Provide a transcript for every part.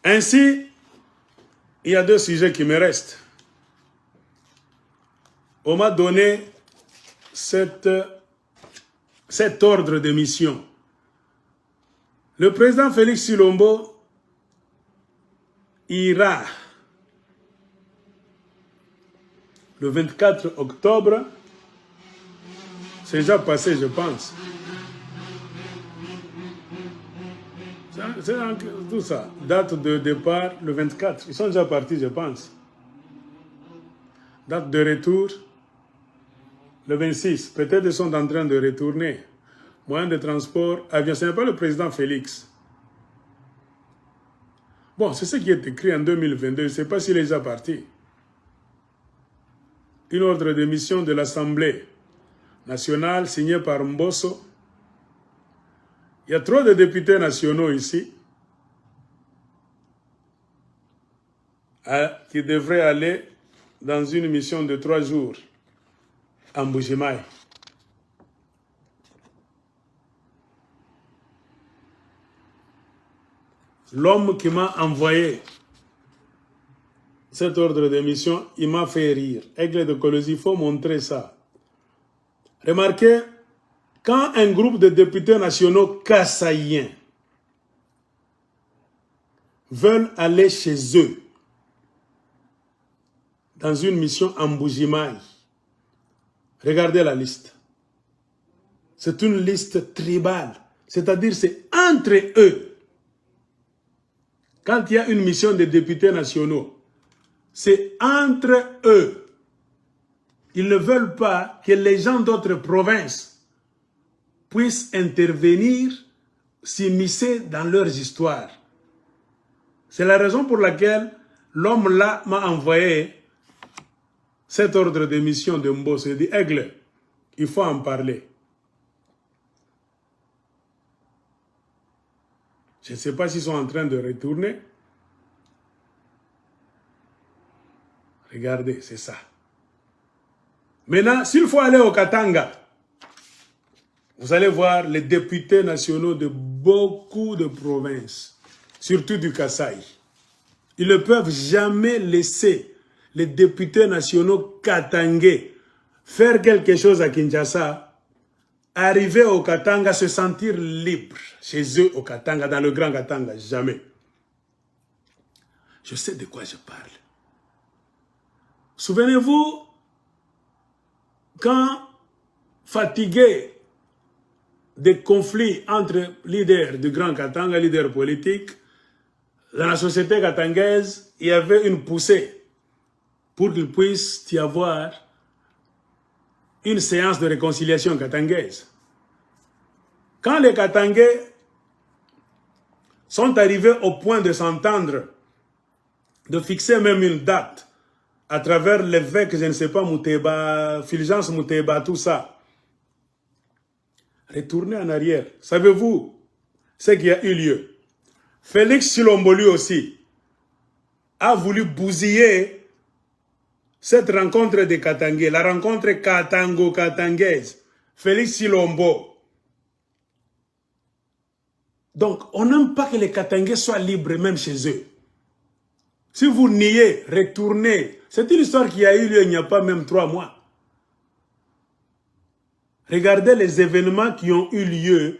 Ainsi, il y a deux sujets qui me restent. On m'a donné cet ordre de mission. Le président Félix Tshilombo ira le 24 octobre, c'est déjà passé, je pense. C'est tout ça. Date de départ, le 24. Ils sont déjà partis, je pense. Date de retour, le 26. Peut-être ils sont en train de retourner. Moyen de transport, avion. Ce n'est pas le président Félix. Bon, c'est ce qui est écrit en 2022. Je ne sais pas s'il est déjà parti. Une ordre de mission de l'Assemblée nationale signée par Mbosso. Il y a trop de députés nationaux ici qui devraient aller dans une mission de 3 jours à Mbujimaï. L'homme qui m'a envoyé cet ordre de mission, il m'a fait rire. Aigle de Colosie, il faut montrer ça. Remarquez, quand un groupe de députés nationaux kassaïens veulent aller chez eux dans une mission en Mbujimaï, regardez la liste. C'est une liste tribale, c'est-à-dire c'est entre eux. Quand il y a une mission de députés nationaux, c'est entre eux. Ils ne veulent pas que les gens d'autres provinces puissent intervenir, s'immiscer dans leurs histoires. C'est la raison pour laquelle l'homme là m'a envoyé cet ordre de mission de Mbosso. Il dit, Aigle, il faut en parler. Je ne sais pas s'ils sont en train de retourner. Regardez, c'est ça. Maintenant, s'il faut aller au Katanga, vous allez voir les députés nationaux de beaucoup de provinces, surtout du Kasaï. Ils ne peuvent jamais laisser les députés nationaux katangais faire quelque chose à Kinshasa, arriver au Katanga, se sentir libre chez eux au Katanga, dans le Grand Katanga, jamais. Je sais de quoi je parle. Souvenez-vous, quand fatigué des conflits entre leaders du Grand Katanga, leaders politiques, dans la société katangaise, il y avait une poussée pour qu'il puisse y avoir une séance de réconciliation katangaise. Quand les Katangais sont arrivés au point de s'entendre, de fixer même une date, à travers l'évêque, je ne sais pas, Mouteba, Fulgence Mouteba, tout ça. Retournez en arrière. Savez-vous ce qui a eu lieu? Félix Tshilombo lui aussi a voulu bousiller cette rencontre des Katangais, la rencontre katango-katangaise. Félix Tshilombo. Donc, on n'aime pas que les Katangais soient libres même chez eux. Si vous niez, retournez. C'est une histoire qui a eu lieu il n'y a pas même 3 mois. Regardez les événements qui ont eu lieu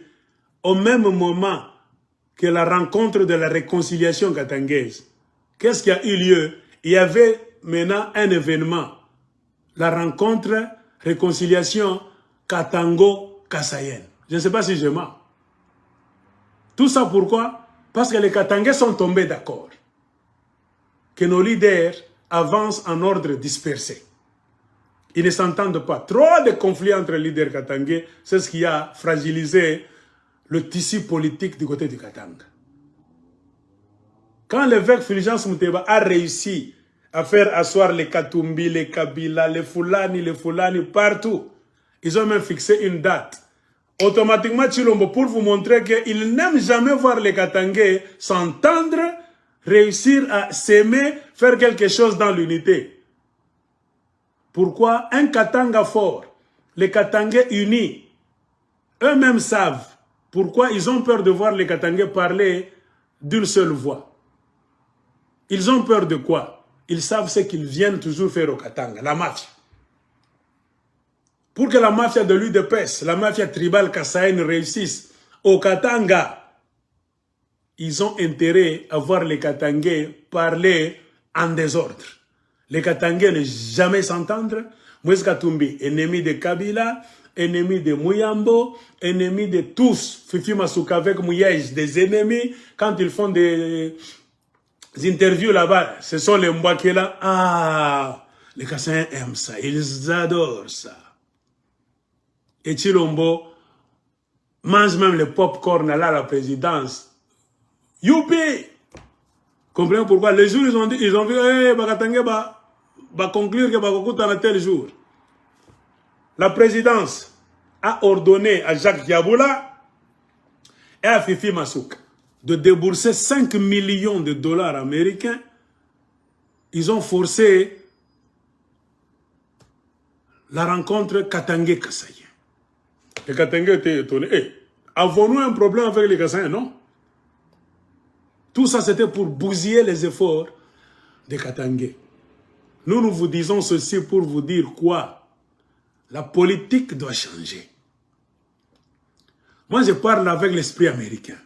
au même moment que la rencontre de la réconciliation katangaise. Qu'est-ce qui a eu lieu? Il y avait maintenant un événement. La rencontre, réconciliation katango-kassaïenne. Je ne sais pas si je mens. Tout ça pourquoi? Parce que les Katangais sont tombés d'accord que nos leaders avancent en ordre dispersé. Ils ne s'entendent pas. Trop de conflits entre les leaders katangais, c'est ce qui a fragilisé le tissu politique du côté du Katanga. Quand l'évêque Fulgence Mouteba a réussi à faire asseoir les Katumbi, les Kabila, les Fulani, partout, ils ont même fixé une date. Automatiquement, Tshilombo, pour vous montrer qu'il n'aime jamais voir les Katangais s'entendre, réussir à s'aimer, faire quelque chose dans l'unité. Pourquoi? Un Katanga fort, les Katangais unis, eux-mêmes savent pourquoi ils ont peur de voir les Katangais parler d'une seule voix. Ils ont peur de quoi? Ils savent ce qu'ils viennent toujours faire au Katanga, la mafia. Pour que la mafia de l'UDPS, la mafia tribale kassaïenne réussisse au Katanga, ils ont intérêt à voir les Katangais parler en désordre. Les Katangais ne jamais s'entendre. Moïse Katumbi, ennemi de Kabila, ennemi de Mouyambo, ennemi de tous. Fifi Masuka avec Mouyej, des ennemis. Quand ils font des interviews là-bas, ce sont les Mbakela. Ah, les Kassaïens aiment ça, ils adorent ça. Et Chilombo mange même le pop-corn là à la présidence. Youpi! Comprenez pourquoi? Les jours, ils ont vu, hey, Bakatangé va conclure que Bakokuta à tel jour. La présidence a ordonné à Jacques Diaboula et à Fifi Masuka de débourser 5 millions de dollars américains. Ils ont forcé la rencontre Katangé-Kassaïen. Les Katangé étaient étonnés. Hey, avons-nous un problème avec les Kassaïens? Non. Tout ça, c'était pour bousiller les efforts des Katangais. Nous vous disons ceci pour vous dire quoi? La politique doit changer. Moi, je parle avec l'esprit américain.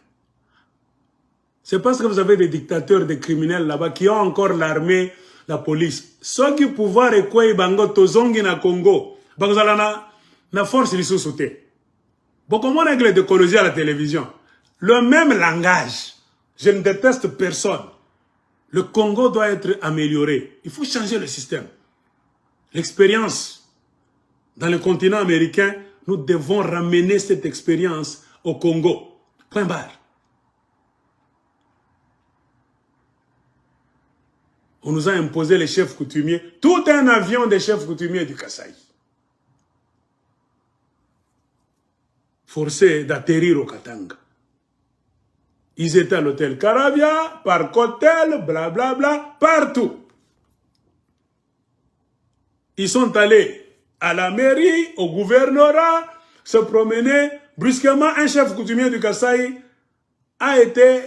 C'est parce que vous avez des dictateurs, des criminels là-bas qui ont encore l'armée, la police. Ceux qui pouvoir et quoi, bango tozongi na Congo, bangzala na force li sous-sauté. Bon, comment on règle d'écologie à la télévision? Le même langage. Je ne déteste personne. Le Congo doit être amélioré. Il faut changer le système. L'expérience dans le continent américain, nous devons ramener cette expérience au Congo. Point barre. On nous a imposé les chefs coutumiers, tout un avion des chefs coutumiers du Kasaï. Forcés d'atterrir au Katanga. Ils étaient à l'hôtel Caravia, Parc Hôtel, blablabla, partout. Ils sont allés à la mairie, au gouvernorat, se promener. Brusquement, un chef coutumier du Kasaï a été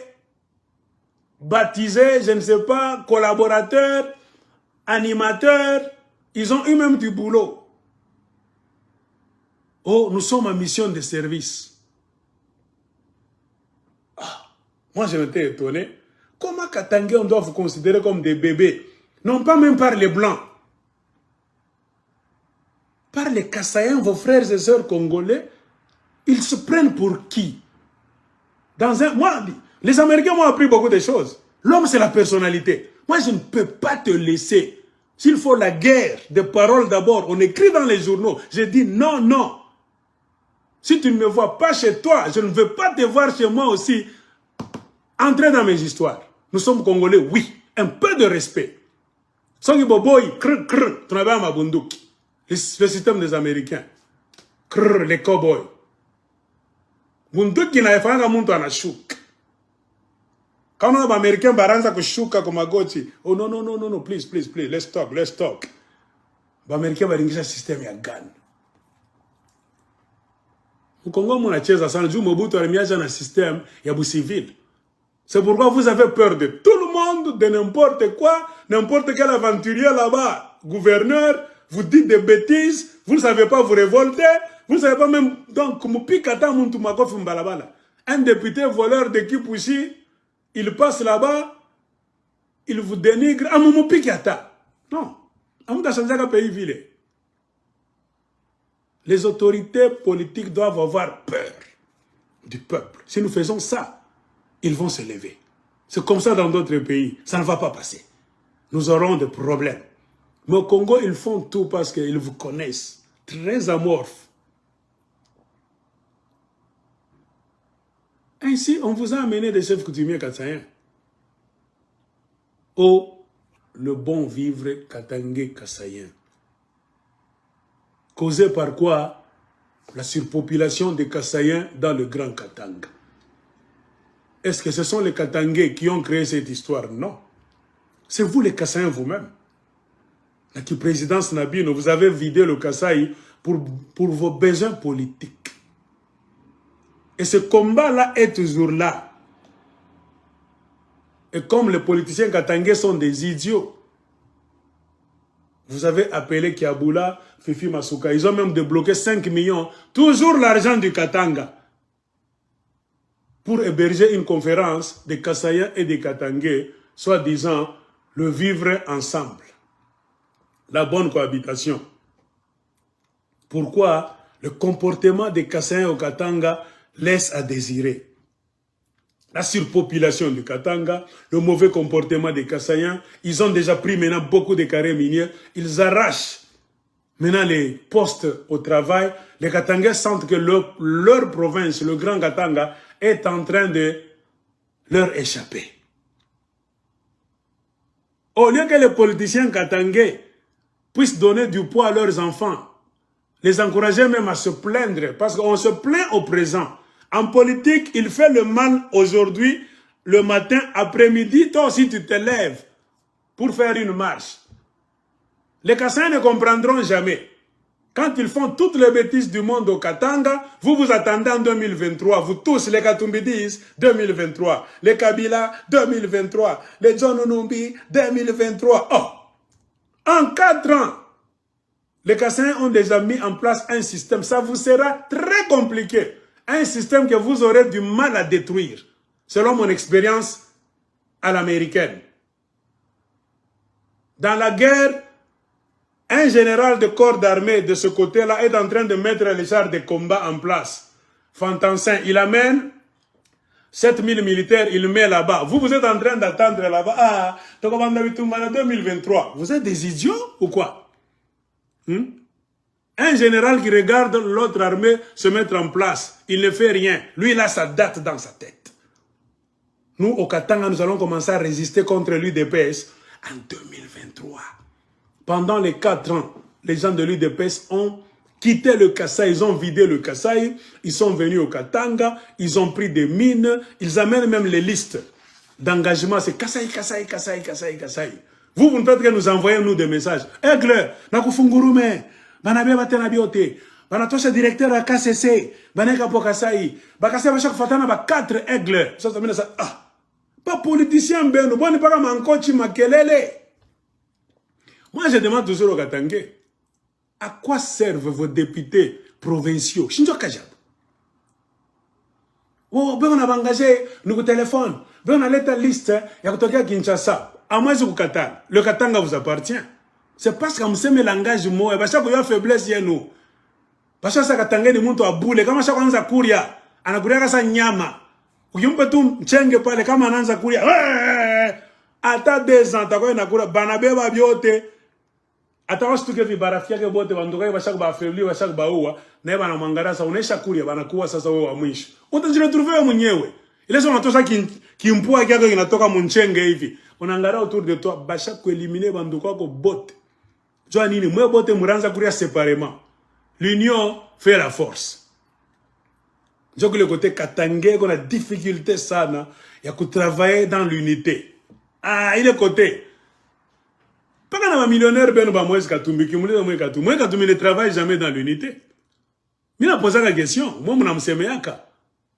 baptisé, je ne sais pas, collaborateur, animateur. Ils ont eu même du boulot. Oh, nous sommes en mission de service. Moi, je m'étais étonné. Comment Katangé, on doit vous considérer comme des bébés? Non, pas même par les Blancs. Par les Kassaïens, vos frères et sœurs congolais, ils se prennent pour qui? Moi, les Américains m'ont appris beaucoup de choses. L'homme, c'est la personnalité. Moi, je ne peux pas te laisser. S'il faut la guerre, des paroles d'abord, on écrit dans les journaux. Je dis non, non. Si tu ne me vois pas chez toi, je ne veux pas te voir chez moi aussi. Entrez dans mes histoires. Nous sommes Congolais, oui. Un peu de respect. Songi boboy, krr, krr, tu n'avais pas bunduki. Le système des Américains. Krr, les cowboys. Bunduki na efanga muntu anashuka. Quand on a Américain baranza kushuka comme agoti. Oh non, non, non, non, non, please, please, please, let's talk, let's talk. Américain baringisha système ya gun. Au Congo, on a cheza sans jour Mobutu a remis un système ya bu civil. C'est pourquoi vous avez peur de tout le monde, de n'importe quoi, n'importe quel aventurier là-bas, gouverneur, vous dites des bêtises, vous ne savez pas vous révolter, vous ne savez pas même, donc, un député voleur de Kipouchi, il passe là-bas, il vous dénigre, non, les autorités politiques doivent avoir peur du peuple. Si nous faisons ça, ils vont se lever. C'est comme ça dans d'autres pays. Ça ne va pas passer. Nous aurons des problèmes. Mais au Congo, ils font tout parce qu'ils vous connaissent. Très amorphes. Ainsi, on vous a amené des chefs coutumiers kassaïens. Oh, le bon vivre katangé kassaïen. Causé par quoi? La surpopulation des Kassaïens dans le Grand Katanga. Est-ce que ce sont les Katangais qui ont créé cette histoire? Non. C'est vous les Kassaïens vous-même. La présidence Nabino, vous avez vidé le Kasaï pour vos besoins politiques. Et ce combat-là est toujours là. Et comme les politiciens katangais sont des idiots, vous avez appelé Kiaboula, Fifi Masuka. Ils ont même débloqué 5 millions. Toujours l'argent du Katanga. Pour héberger une conférence des Kassayens et des Katangais, soi-disant le vivre ensemble. La bonne cohabitation. Pourquoi le comportement des Kassayens au Katanga laisse à désirer? La surpopulation du Katanga, le mauvais comportement des Kassayens, ils ont déjà pris maintenant beaucoup de carrés miniers, ils arrachent maintenant les postes au travail. Les Katangais sentent que leur province, le Grand Katanga, est en train de leur échapper. Au lieu que les politiciens katangais puissent donner du poids à leurs enfants, les encourager même à se plaindre, parce qu'on se plaint au présent. En politique, il fait le mal aujourd'hui, le matin, après-midi, toi aussi tu te lèves pour faire une marche. Les Kassayens ne comprendront jamais. Quand ils font toutes les bêtises du monde au Katanga, vous vous attendez en 2023. Vous tous, les Katumbidis, 2023. Les Kabila, 2023. Les John Onumbi, 2023. Oh! En 4 ans, les Kassayens ont déjà mis en place un système. Ça vous sera très compliqué. Un système que vous aurez du mal à détruire. Selon mon expérience à l'américaine. Dans la guerre, un général de corps d'armée de ce côté-là est en train de mettre les chars de combat en place. Fantancin, il amène 7000 militaires, il met là-bas. Vous êtes en train d'attendre là-bas. Ah, 2023. Vous êtes des idiots ou quoi? Un général qui regarde l'autre armée se mettre en place, il ne fait rien. Lui, il a sa date dans sa tête. Nous, au Katanga, nous allons commencer à résister contre l'UDPS en 2023. Pendant les 4 ans, les gens de l'UDPS ont quitté le Kassai, ils ont vidé le Kassai, ils sont venus au Katanga, ils ont pris des mines, ils amènent même les listes d'engagement. C'est Kassai, Kassai, Kassai, Kassai, Kassai. Vous ne faites que nous envoyer nous des messages. Aigle, Nakufungurume, Banabe Batenabiote, Banatosha directeur à KCC, Baneka Pokasai, Bakasai Bachak Fatana, 4 aigles. Ça, ah, pas politicien, ben, bon, n'est pas comme un coach Makelele. Moi, je demande toujours au Katangais, à quoi servent vos députés provinciaux? Shinjo Kajab. Oh, ben on a engagé, nous téléphone, ben on a l'état liste, il y a quelqu'un qui Kinshasa. À moi, je vous Katanga. Le Katanga vous appartient. C'est parce que vous aimez le langage moi, parce que vous avez faiblesse chez nous. Parce que ça Katanga ni muntu abule, kama shaka anza kuria, anakuria kasa nyama. Ukimpa tu mchenge pale kama anaanza kuria. Ata 2 ans, takoye nakura banabeba byote. Atawa stuke vibarafia ke bote banduka bashaka ba affaibli bashaka ba uwa na bana mangarasa unaisha kuria banakuwa sasa wewe wa mwisho. Utajiretrouver wewe mwenyewe. Ile sio unatosha kimpua kyako kinatoka munchenge hivi. Unaangalia autour de toi bashaka éliminer banduka wako bote. Jua nini mwe bote muranza kuria séparément. L'union fait la force. Je que le côté katangé qu'on a difficulté sana ya ku travailler dans l'unité. Ah, il est côté pas quand un millionnaire ben ba Moïse Katumbi qui Moïse Katumbi ne travaille jamais dans l'unité. Mais il a posé la question, moi mon âme semeaka.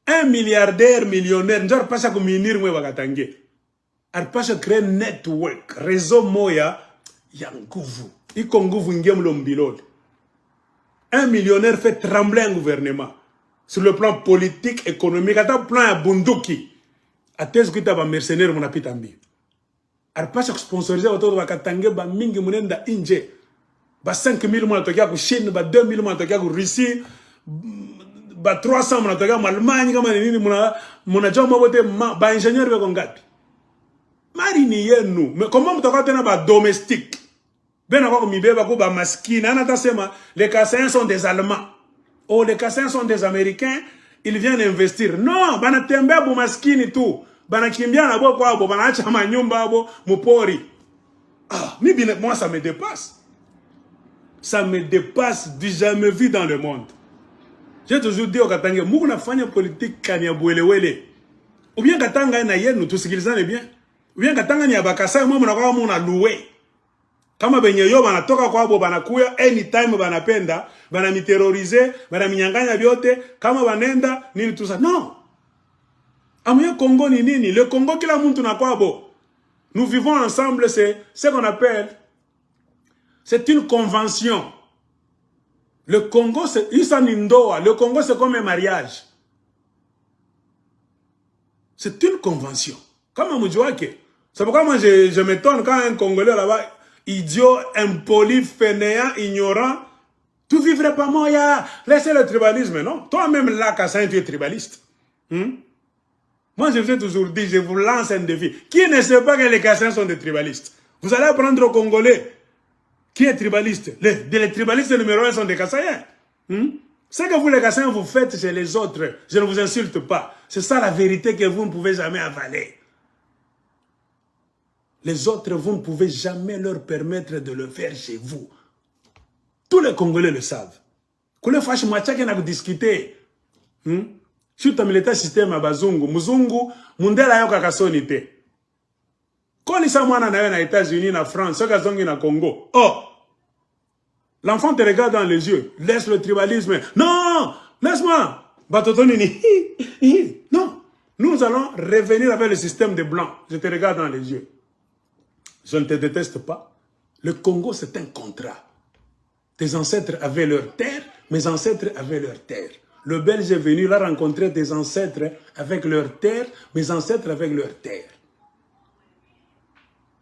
Un milliardaire millionnaire, n'jar pas ça comme minir moi bakatangé. Ar pas ça créer network, réseau moya ya nguvu. Iko nguvu ngem lombilol. Un millionnaire fait trembler un gouvernement sur le plan politique, économique, à plan à bunduki. À tes que tu mercenaire mon apitambi. Arpa chaque sponsorisé autour de Katanga ba mingi munenda inje ba 5000 mwana tokia ku Chine ba 2000 mwana tokia ku Russie ba 300 mwana tokia mu Allemagne kama nini muna joma bote ba ingénieur be ngapi mari ni yenu mais comment mtoka tena ba domestique bena kwa mibeba ko ba maskini anata sema les Kassayens sont des Allemands oh les Kassayens sont des Américains ils viennent investir non bana tembe bu maskini tout banakimbia na boko abo banaacha manyumba abo mupori. Ah, moi ça me dépasse. Ça me dépasse du jamais vu dans le monde. J'ai toujours dit au Katanga, muku nafanya politique kanya bwelewele. Ou bien Katanga na yenu tusikilizane bien. Ou bien Katanga ni abakasa mwa mnakuwa muna loué. Kama benye yo banatoka kwa abo banakuya anytime banapenda, banamiterroriser, banaminyanganya byote, kama banenda nini tusa. Non. Amoye Congo ni nini? Le Congo qui la monte na quoi bo? Nous vivons ensemble, c'est ce qu'on appelle, c'est une convention. Le Congo, c'est le Congo, c'est comme un mariage. C'est une convention. Comme Moudjouake. C'est pourquoi moi je m'étonne quand un Congolais là-bas, idiot, impoli, fainéant, ignorant, tu vivrais pas Moya. Laissez le tribalisme, non? Toi-même là, Kassaï, tu es tribaliste. Moi je vous ai toujours dit, je vous lance un défi. Qui ne sait pas que les Kassaïens sont des tribalistes? Vous allez apprendre aux Congolais qui est tribaliste. Les tribalistes numéro 1 sont des Kassaïens. Ce que vous les Kassaïens vous faites chez les autres, je ne vous insulte pas. C'est ça la vérité que vous ne pouvez jamais avaler. Les autres, vous ne pouvez jamais leur permettre de le faire chez vous. Tous les Congolais le savent. Quand les fâches moitié qui n'a discuté, sur le militaire système à Bazungu, Muzungu, Mundela yoka kasonite. Quand les Samoana na États-Unis, na France, ceux qui sont na Congo, oh, l'enfant te regarde dans les yeux, laisse le tribalisme. Non, laisse-moi. Batotonini, non. Nous allons revenir avec le système des Blancs. Je te regarde dans les yeux. Je ne te déteste pas. Le Congo, c'est un contrat. Tes ancêtres avaient leur terre, mes ancêtres avaient leur terre. Le Belge est venu, il a rencontré tes ancêtres avec leur terre, mes ancêtres avec leur terre.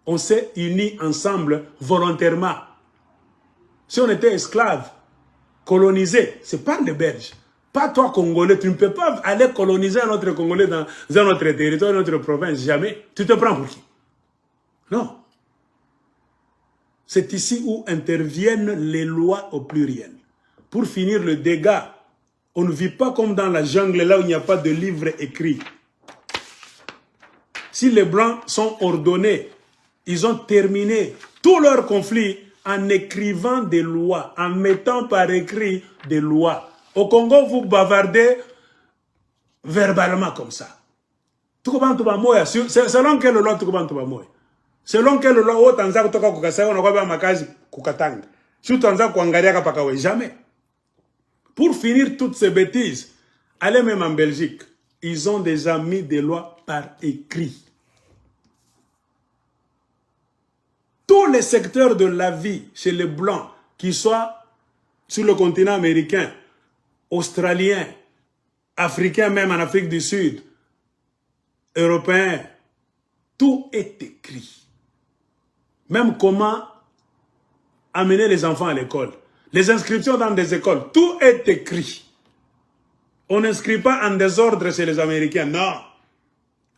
On s'est unis ensemble volontairement. Si on était esclaves, colonisés, c'est pas les Belges. Pas toi, Congolais. Tu ne peux pas aller coloniser un autre Congolais dans un autre territoire, une autre province. Jamais. Tu te prends pour qui? Non. C'est ici où interviennent les lois au pluriel. Pour finir le dégât, on ne vit pas comme dans la jungle, là où il n'y a pas de livre écrit. Si les Blancs sont ordonnés, ils ont terminé tous leurs conflits en écrivant des lois, en mettant par écrit des lois. Au Congo, vous bavardez verbalement comme ça. Selon quelle loi tu commences à moi? Selon quelle loi, au Tanzanie, tu vas kukasaya, on va makazi kukatanga. Si tu Tanzanie, kuangalia kapakawe, jamais. Pour finir toutes ces bêtises, allez même en Belgique, ils ont déjà mis des lois par écrit. Tous les secteurs de la vie chez les Blancs, qu'ils soient sur le continent américain, australien, africain, même en Afrique du Sud, européen, tout est écrit. Même comment amener les enfants à l'école. Les inscriptions dans des écoles, tout est écrit. On n'inscrit pas en désordre chez les Américains, non.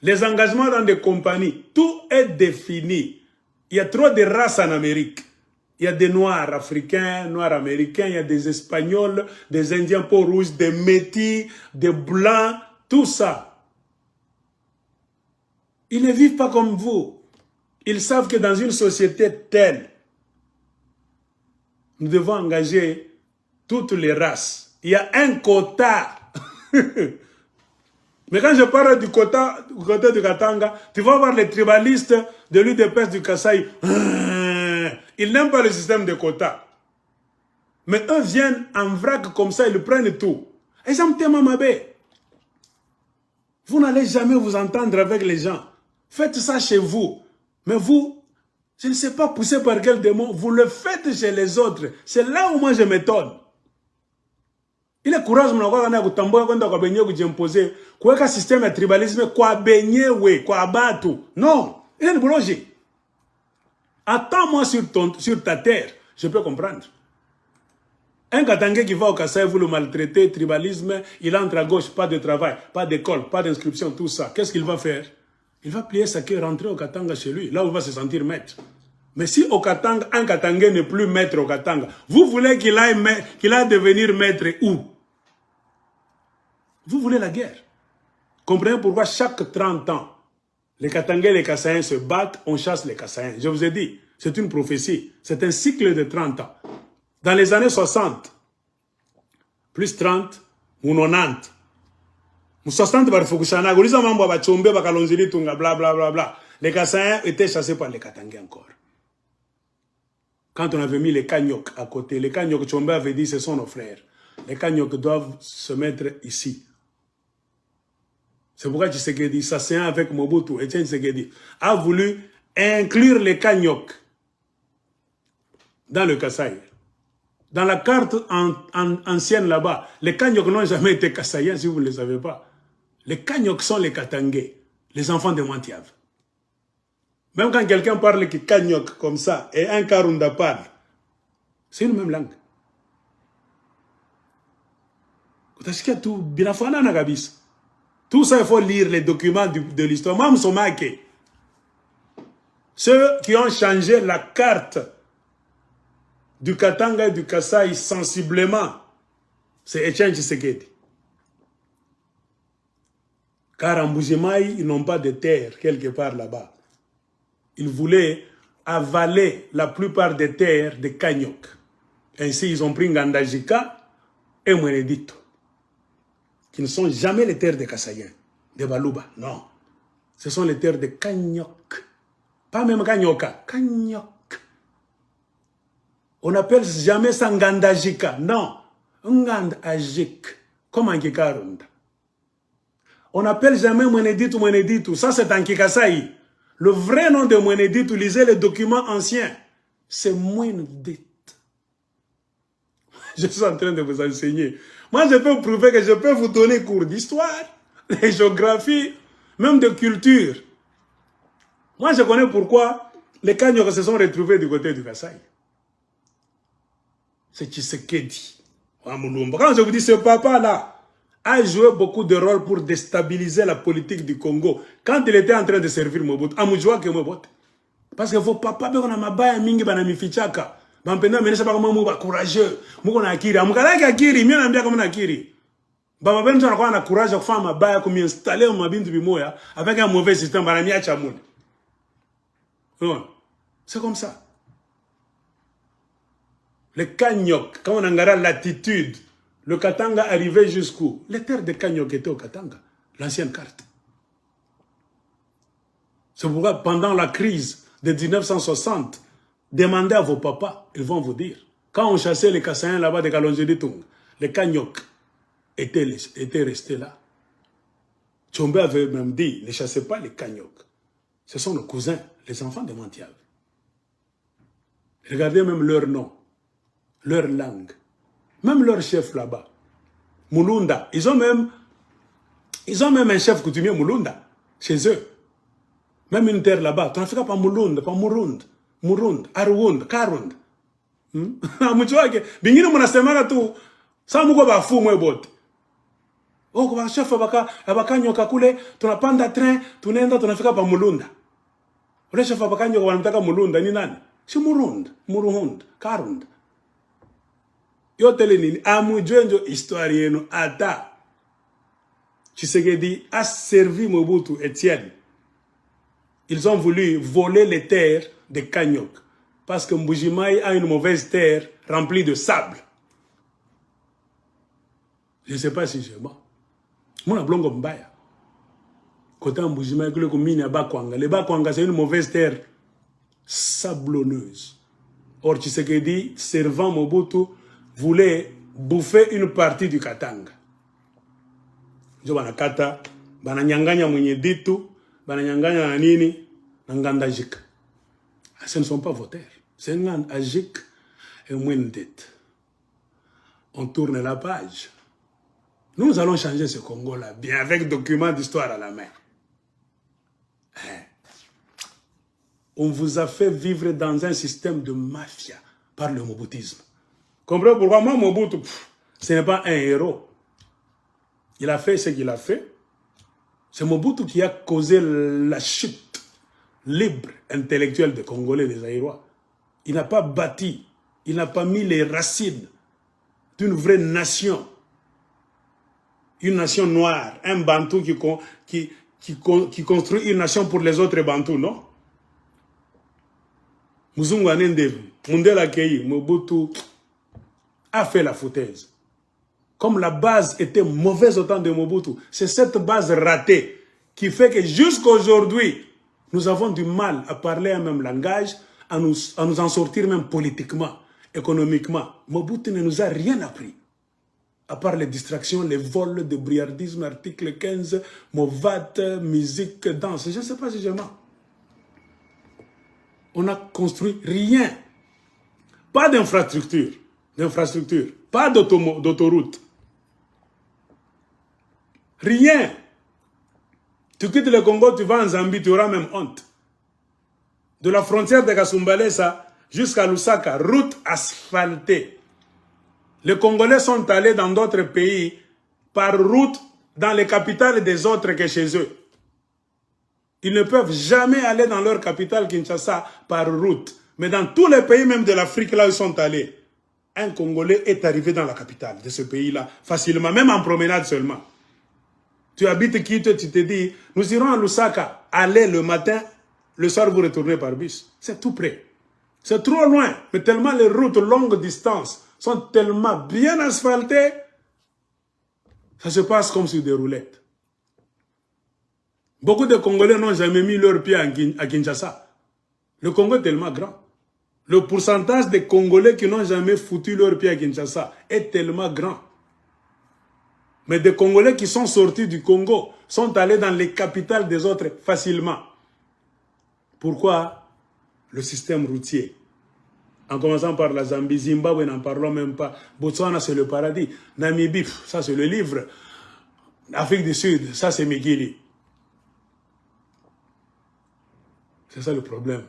Les engagements dans des compagnies, tout est défini. Il y a trop de races en Amérique. Il y a des Noirs africains, Noirs américains, il y a des Espagnols, des Indiens peau rouge, des Métis, des Blancs, tout ça. Ils ne vivent pas comme vous. Ils savent que dans une société telle, nous devons engager toutes les races. Il y a un quota. Mais quand je parle du quota du Katanga, tu vas voir les tribalistes de l'UDPS du Kasaï. Ils n'aiment pas le système de quotas. Mais eux viennent en vrac comme ça, ils prennent tout. Et ça me tient à vous n'allez jamais vous entendre avec les gens. Faites ça chez vous. Mais vous, je ne sais pas poussé par quel démon, vous le faites chez les autres. C'est là où moi je m'étonne. Il est courage, imposer. Quoi qu'un système de tribalisme, quoi baigner, quoi abattre. Non, il est boulanger. Attends-moi sur ta terre, je peux comprendre. Un Katangé qui va au Kasaï, vous le maltraitez, tribalisme, il entre à gauche, pas de travail, pas d'école, pas d'inscription, tout ça. Qu'est-ce qu'il va faire? Il va plier sa queue, rentrer au Katanga chez lui, là où il va se sentir maître. Mais si au Katanga, un Katangé n'est plus maître au Katanga, vous voulez qu'il aille devenir maître où? Vous voulez la guerre. Comprenez pourquoi chaque 30 ans, les Katangais et les Kassaïens se battent, on chasse les Kassaïens. Je vous ai dit, c'est une prophétie. C'est un cycle de 30 ans. Dans les années 60, plus 30, ou 90, 60, les Kassaïens étaient chassés par les Katangais encore. Quand on avait mis les Kanyok à côté, les Kanyok, Tchombe avait dit, ce sont nos frères. Les Kanyok doivent se mettre ici. C'est pourquoi Tshisekedi, s'asseyant avec Mobutu, Etienne Tshisekedi, a voulu inclure les Kanyok dans le Kasaï. Dans la carte ancienne là-bas, les Kanyok n'ont jamais été Kasaïens, si vous ne le savez pas. Les Kanyok sont les Katangais, les enfants de Mantiave. Même quand quelqu'un parle qui Kanyok comme ça, et un Karunda parle, c'est une même langue. Tout ça, il faut lire les documents de l'histoire. Même Somake. Ceux qui ont changé la carte du Katanga et du Kasaï sensiblement, c'est Etienne Tshisekedi. Car en Mbujimaï, ils n'ont pas de terre quelque part là-bas. Ils voulaient avaler la plupart des terres de Kanyok. Ainsi, ils ont pris Ngandajika et Mwenedito, qui ne sont jamais les terres des Kassaïens, des Balouba, non. Ce sont les terres de Kanyok. Pas même Kanyoka, Kanyok. On n'appelle jamais ça Ngandajika, non. Ngandajik, comme en Kikarunda. On n'appelle jamais Mweneditu, Mweneditu. Ça, c'est en Kikasaï. Le vrai nom de Mweneditu, lisez les documents anciens. C'est Mweneditu. Je suis en train de vous enseigner. Moi, je peux vous prouver que je peux vous donner cours d'histoire, de géographie, même de culture. Moi, je connais pourquoi les Kanyok se sont retrouvés du côté du Kasaï. C'est Tshisekedi. Quand je vous dis, ce papa-là a joué beaucoup de rôles pour déstabiliser la politique du Congo. Quand il était en train de servir Mobutu, parce que vos papas, on a mabaya mingi banami fichaka. Bampenda menesa pas comment mouba courageux. Mouko na akiri. Amukalaki akiri, mien ambia comme na akiri. Baba ben tu na courage de faire mabaya comme installer un mabintu bimoya avec un mauvais système banami achamoun. C'est comme ça. Les Kanyok, quand on a l'attitude, le Katanga arrivait jusqu'où? Les terres de Kanyok étaient au Katanga, l'ancienne carte. C'est pourquoi pendant la crise de 1960, demandez à vos papas, ils vont vous dire. Quand on chassait les Kassaïens là-bas de Kalonji-Ditung, les Kanyok étaient restés là. Tchombe avait même dit, ne chassez pas les Kanyok. Ce sont nos cousins, les enfants de Mantiave. Regardez même leur nom, leur langue, même leur chef là-bas. Mulunda, ils ont même un chef coutumier Mulunda, chez eux. Même une terre là-bas, tu n'as fait pas Mulunda, pas Murund, Murund, Arwund, Karund. Amuchoake, bingine mnasemanga tu, sa muko ba fu mwe bote. Oh, kwa chef abakanyoka kule, tunapanda train, tunaenda tunafika pa Mulunda. Ule chef abakanyoka wanamtaka Mulunda ni nani? Si Murund, Muruhund, Karund. Yote nini amujwenjo histoire yenu ata Tshisekedi a servi Mobutu Etienne. Ils ont voulu voler les terres de Kanyok parce que Mbujimaï a une mauvaise terre remplie de sable. Je ne sais pas si c'est bon. Moi, je blongo mbaya. Côté Mbujimaï, le commune à Bakwanga. Le Bakwanga, c'est une mauvaise terre sablonneuse. Or, Tshisekedi, servant Mobutu, voulait bouffer une partie du Katanga. Jo banakata, bananyanganya Mweneditu, bananyanganya nanini, Ngandajik. Ce ne sont pas vos terres. C'est Ngandajik et Mweneditu. On tourne la page. Nous allons changer ce Congo-là, bien avec documents d'histoire à la main. On vous a fait vivre dans un système de mafia par le mobutisme. Comprenez pourquoi moi, Mobutu, ce n'est pas un héros. Il a fait ce qu'il a fait. C'est Mobutu qui a causé la chute libre, intellectuelle des Congolais, des Aïrois. Il n'a pas bâti, il n'a pas mis les racines d'une vraie nation. Une nation noire, un Bantou qui construit une nation pour les autres Bantous, non? Muzungu Anendevu, Mundela Keyi, Mobutu a fait la foutaise. Comme la base était mauvaise au temps de Mobutu, c'est cette base ratée qui fait que jusqu'à aujourd'hui, nous avons du mal à parler un même langage, à nous en sortir même politiquement, économiquement. Mobutu ne nous a rien appris. À part les distractions, les vols de brouillardisme, article 15, Movat, musique, danse. Je ne sais pas si je mens. On n'a construit rien. Pas d'infrastructure. Pas d'autoroute. Rien. Tu quittes le Congo, tu vas en Zambie, tu auras même honte. De la frontière de Kasumbalesa jusqu'à Lusaka, route asphaltée. Les Congolais sont allés dans d'autres pays par route dans les capitales des autres que chez eux. Ils ne peuvent jamais aller dans leur capitale Kinshasa par route. Mais dans tous les pays, même de l'Afrique, là où ils sont allés, un Congolais est arrivé dans la capitale de ce pays-là, facilement, même en promenade seulement. Tu habites Quito, tu te dis, nous irons à Lusaka, allez le matin, le soir vous retournez par bus. C'est tout près. C'est trop loin, mais tellement les routes longue distance sont tellement bien asphaltées, ça se passe comme sur des roulettes. Beaucoup de Congolais n'ont jamais mis leurs pieds à Kinshasa. Le Congo est tellement grand. Le pourcentage des Congolais qui n'ont jamais foutu leurs pieds à Kinshasa est tellement grand. Mais des Congolais qui sont sortis du Congo sont allés dans les capitales des autres facilement. Pourquoi? Le système routier. En commençant par la Zambie, Zimbabwe, n'en parlons même pas. Botswana, c'est le paradis. Namibie, ça c'est le livre. Afrique du Sud, ça c'est Migili. C'est ça le problème.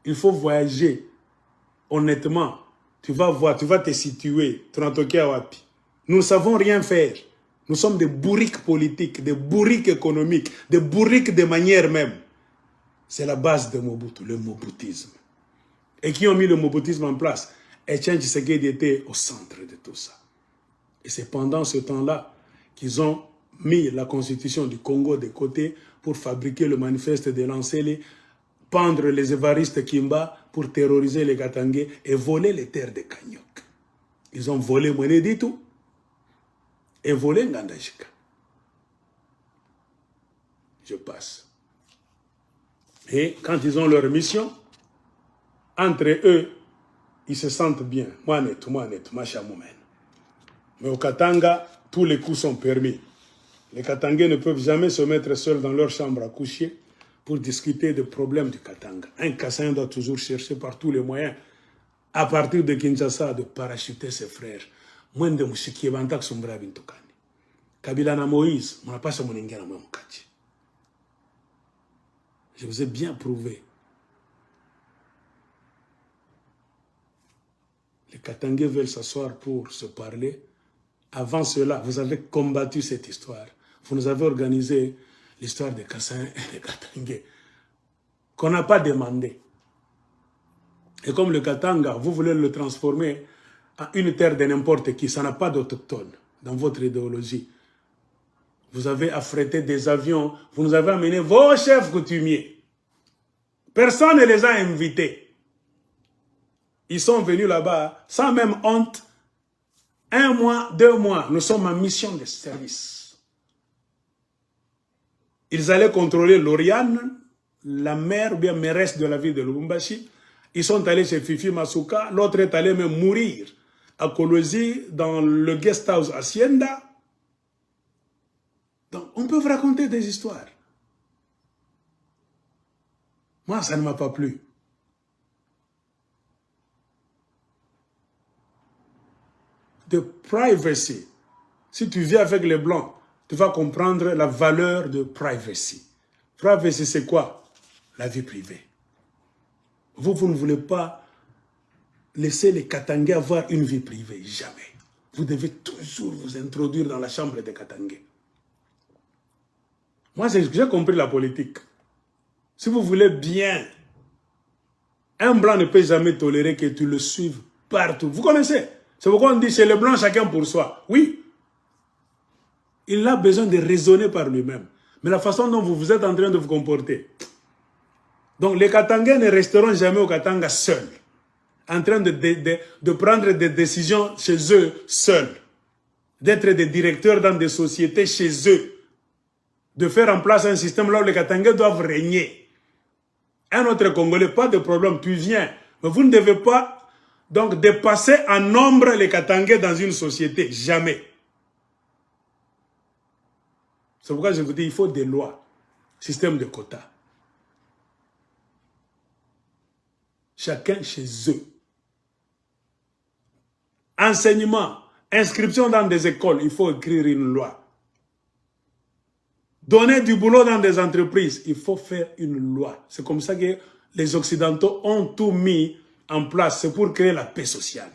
Il faut voyager honnêtement. Tu vas voir, tu vas te situer. Nous ne savons rien faire. Nous sommes des bourriques politiques, des bourriques économiques, des bourriques de manière même. C'est la base de Mobutu, le moboutisme. Et qui ont mis le moboutisme en place? Etienne Tshisekedi était au centre de tout ça. Et c'est pendant ce temps-là qu'ils ont mis la constitution du Congo de côté pour fabriquer le manifeste de Lancélé, pendre les évaristes Kimba pour terroriser les Katangais et voler les terres de Kanyok. Ils ont volé Mweneditu et volé Ngandajika. Je passe. Et quand ils ont leur mission, entre eux, ils se sentent bien. Moi net, machamoumen. Mais au Katanga, tous les coups sont permis. Les Katangais ne peuvent jamais se mettre seuls dans leur chambre à coucher pour discuter des problèmes du Katanga. Un Kassaïen doit toujours chercher par tous les moyens, à partir de Kinshasa, de parachuter ses frères. Moi, je suis Kabila na Moïse, je vous ai bien prouvé. Les Katangais veulent s'asseoir pour se parler. Avant cela, vous avez combattu cette histoire. Vous nous avez organisé l'histoire des Kassans et des Katangais, qu'on n'a pas demandé. Et comme le Katanga, vous voulez le transformer en une terre de n'importe qui, ça n'a pas d'autochtone dans votre idéologie. Vous avez affrété des avions, vous nous avez amené vos chefs coutumiers. Personne ne les a invités. Ils sont venus là-bas sans même honte. 1 mois, 2 mois, nous sommes en mission de service. Ils allaient contrôler l'Oriane, la mère ou bien mairesse de la ville de Lubumbashi. Ils sont allés chez Fifi Masuka, l'autre est allé même mourir à Kolosi, dans le guest house Hacienda. Donc, on peut vous raconter des histoires. Moi, ça ne m'a pas plu. De privacy. Si tu vis avec les Blancs, tu vas comprendre la valeur de privacy. Privacy, c'est quoi? La vie privée. Vous ne voulez pas laisser les Katangais avoir une vie privée. Jamais. Vous devez toujours vous introduire dans la chambre des Katangais. Moi, j'ai compris la politique. Si vous voulez bien, un Blanc ne peut jamais tolérer que tu le suives partout. Vous connaissez? C'est pourquoi on dit chez les Blancs, chacun pour soi. Oui. Il a besoin de raisonner par lui-même. Mais la façon dont vous êtes en train de vous comporter. Donc les Katangais ne resteront jamais au Katanga seuls. En train de prendre des décisions chez eux seuls. D'être des directeurs dans des sociétés chez eux. De faire en place un système là où les Katangais doivent régner. Un autre Congolais, pas de problème, tu viens. Mais vous ne devez pas Donc, dépasser en nombre les Katangais dans une société, jamais. C'est pourquoi je vous dis, il faut des lois, système de quotas. Chacun chez eux. Enseignement, inscription dans des écoles, il faut écrire une loi. Donner du boulot dans des entreprises, il faut faire une loi. C'est comme ça que les Occidentaux ont tout mis en place. C'est pour créer la paix sociale.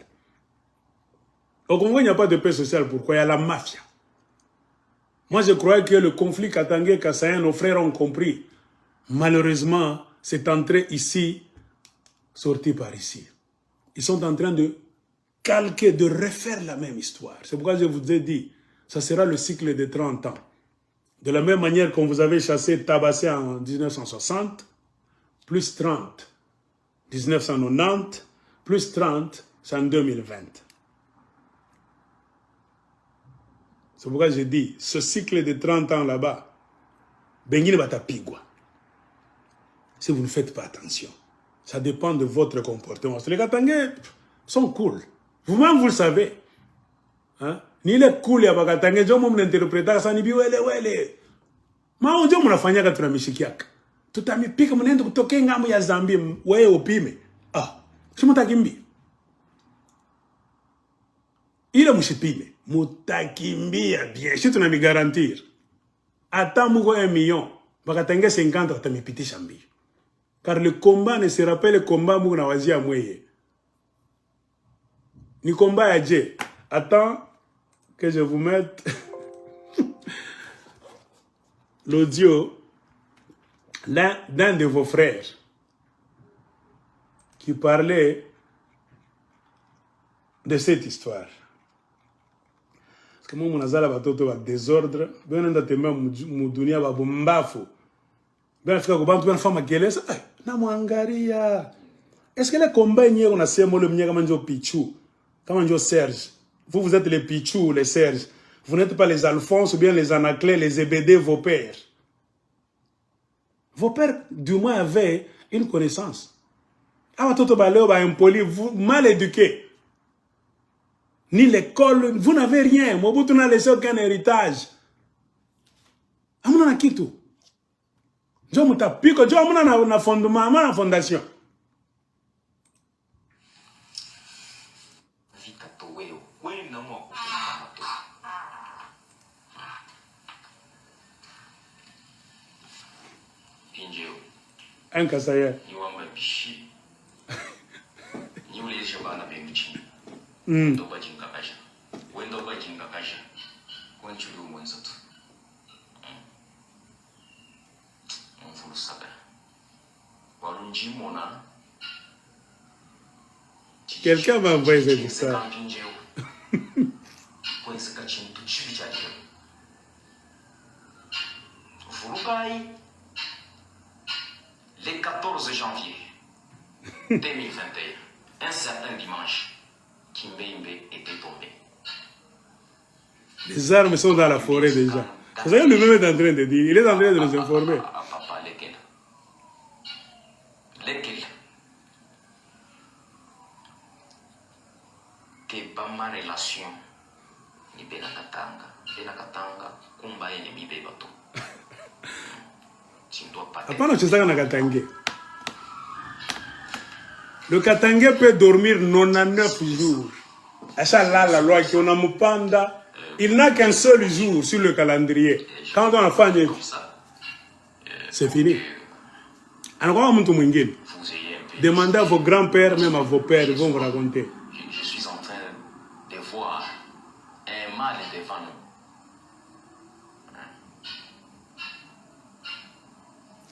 Au Congo, il n'y a pas de paix sociale. Pourquoi? Il y a la mafia. Moi, je croyais que le conflit katangais, kassaïen, nos frères ont compris. Malheureusement, c'est entré ici, sorti par ici. Ils sont en train de calquer, de refaire la même histoire. C'est pourquoi je vous ai dit, ça sera le cycle de 30 ans. De la même manière qu'on vous avait chassé, tabassé en 1960, plus 30, 1990, plus 30, c'est en 2020. C'est pourquoi je dis, ce cycle de 30 ans là-bas, Bengine Batapigwa. Si vous ne faites pas attention, ça dépend de votre comportement. Les Katangais sont cool. Vous-même, vous le savez. Hein? Ni les cool ya Katangais, je m'en interprète ça, ni biwele wele. Ma on dit mon afanya katuna mishikiaka. Tutamipika mnendo kutoka ngambo ya Zambia, wewe upime. Ah, si mutakimbi. Ile mshipime, mutakimbia bien. Si tunami garantir. Ata muko 1 million, Bakatangais 50 watamipitisha mbio. Car le combat ne sera pas le combat muko na wazia mweye. Ni combat ya Dieu. Attends que je vous mette l'audio d'un de vos frères qui parlait de cette histoire. Parce que moi, mon azala batoto ba désordre, ben nda temba mu dunia ba bombafu. Ben fika ko bantu ben fama gelesa, na mwangaria. Est-ce que les combats n'y on a semo le mnyaka manjo Pichou, manjo Serge. Vous êtes les Pichou, les Serge. Vous n'êtes pas les Alphonse ou bien les Anaclés, les Zébédé, vos pères. Vos pères, du moins, avaient une connaissance. Ah, toto baleo ba impoli, vous mal éduqués. Ni l'école, vous n'avez rien. Mobutu n'a laissé aucun héritage. Amuna na kitu. Jo mutapiko, jo amuna na fondement, na fondation. Un Kassaïen. Quelqu'un m'a envoyé cette histoire. Le 14 janvier 2021, un certain dimanche, Kimbembe était tombé. Les armes sont dans la forêt déjà. Vous savez, lui-même est en train de dire, il est en train de nous informer. Papa, lesquels? Lesquels? Que pas ma relation ni Benakatanga. Benakatanga, kumba ene mi bebato. Apana chesaka na Katangais. Le Katangais peut dormir 99 jours. Et ça là, la loi qui on a Mupanda, il n'a qu'un seul jour sur le calendrier. Quand on a fait c'est fini. Alors, demandez à vos grands-pères, même à vos pères, ils vont vous raconter. Je suis en train de voir un mal devant nous.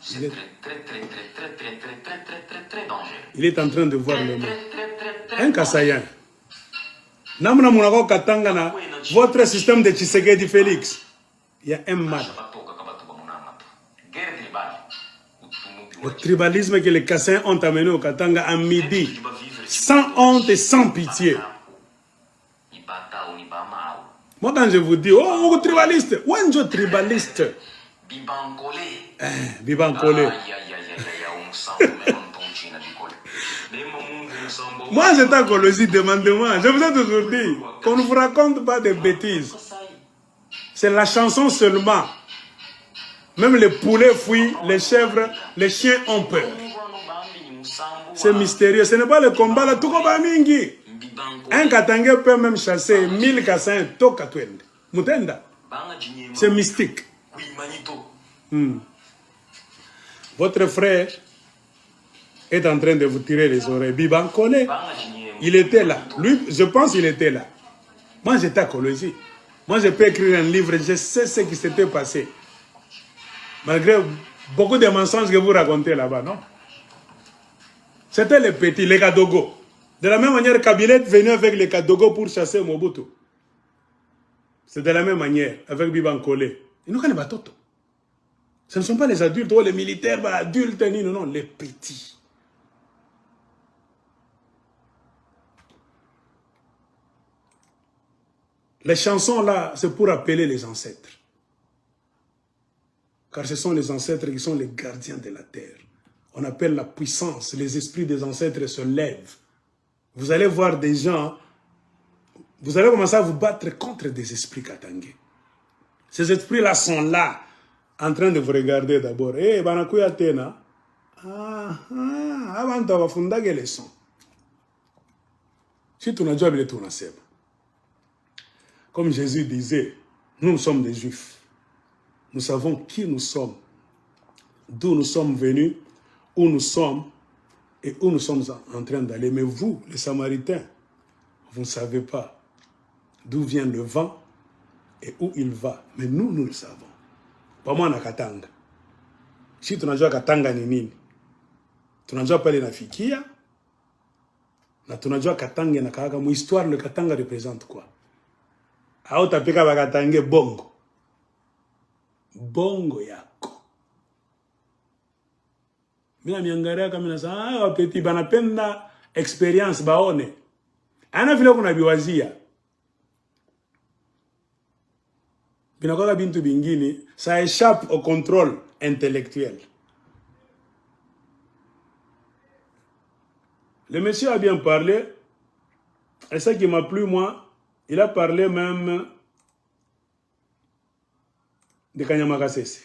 C'est très dangereux. Il est en train de voir le mal. Un Kassaïen. Namuna Munako Katangana, votre système de Tshisekedi Félix. Il y a un mal. Le tribalisme que les Kassaïens ont amené au Katanga à midi, sans honte et sans pitié. Moi, quand je vous dis, oh, tribaliste, où est-ce que tribaliste? Bibancolé. Moi, j'étais à Colosie, demandez-moi. Je vous ai toujours dit qu'on ne vous raconte pas des bêtises. C'est la chanson seulement. Même les poulets fuient, les chèvres, les chiens ont peur. C'est mystérieux. Ce n'est pas le combat là. Tout comme Mingi. Un Katangé peut même chasser 1000 Kassans. Mutenda. C'est mystique. Votre frère est en train de vous tirer les oreilles. Biban Kone, il était là. Lui, je pense qu'il était là. Moi, j'étais à Colosie. Moi, je peux écrire un livre. Je sais ce qui s'était passé. Malgré beaucoup de mensonges que vous racontez là-bas, non? C'était les petits, les Kadogo. De la même manière, Kabila venait avec les Kadogo pour chasser Mobutu. C'est de la même manière, avec Biban Kone. Ils n'ont qu'à les batoto. Ce ne sont pas les adultes, ou les militaires, adultes, non, non, les petits. Les chansons là, c'est pour appeler les ancêtres. Car ce sont les ancêtres qui sont les gardiens de la terre. On appelle la puissance, les esprits des ancêtres se lèvent. Vous allez voir des gens, vous allez commencer à vous battre contre des esprits katangais. Ces esprits-là sont là, en train de vous regarder d'abord. Eh, banakuya tena. Avant de vous fonder les leçons. Si tu n'as pas vu tout naseb. Comme Jésus disait, nous sommes des Juifs. Nous savons qui nous sommes, d'où nous sommes venus, où nous sommes et où nous sommes en train d'aller. Mais vous, les Samaritains, vous ne savez pas d'où vient le vent et où il va. Mais nous, nous le savons. Pas moi, na Katanga. Si tu n'as pas Katanga ni nini, tu n'as pas parlé na Fikia, tu n'as pas Katanga na Kaka. Mon histoire, le Katanga représente quoi? Aho tapika ba Katanga bongo. Bongo yako. Mina miangaria kama nasa petit banapenda experience baone. Ana vile kuna biwazia. Binakoka bintu bingini, ça échappe au contrôle intellectuel. Le monsieur a bien parlé, et ça qui m'a plu moi, il a parlé même de Kanyama Kasese.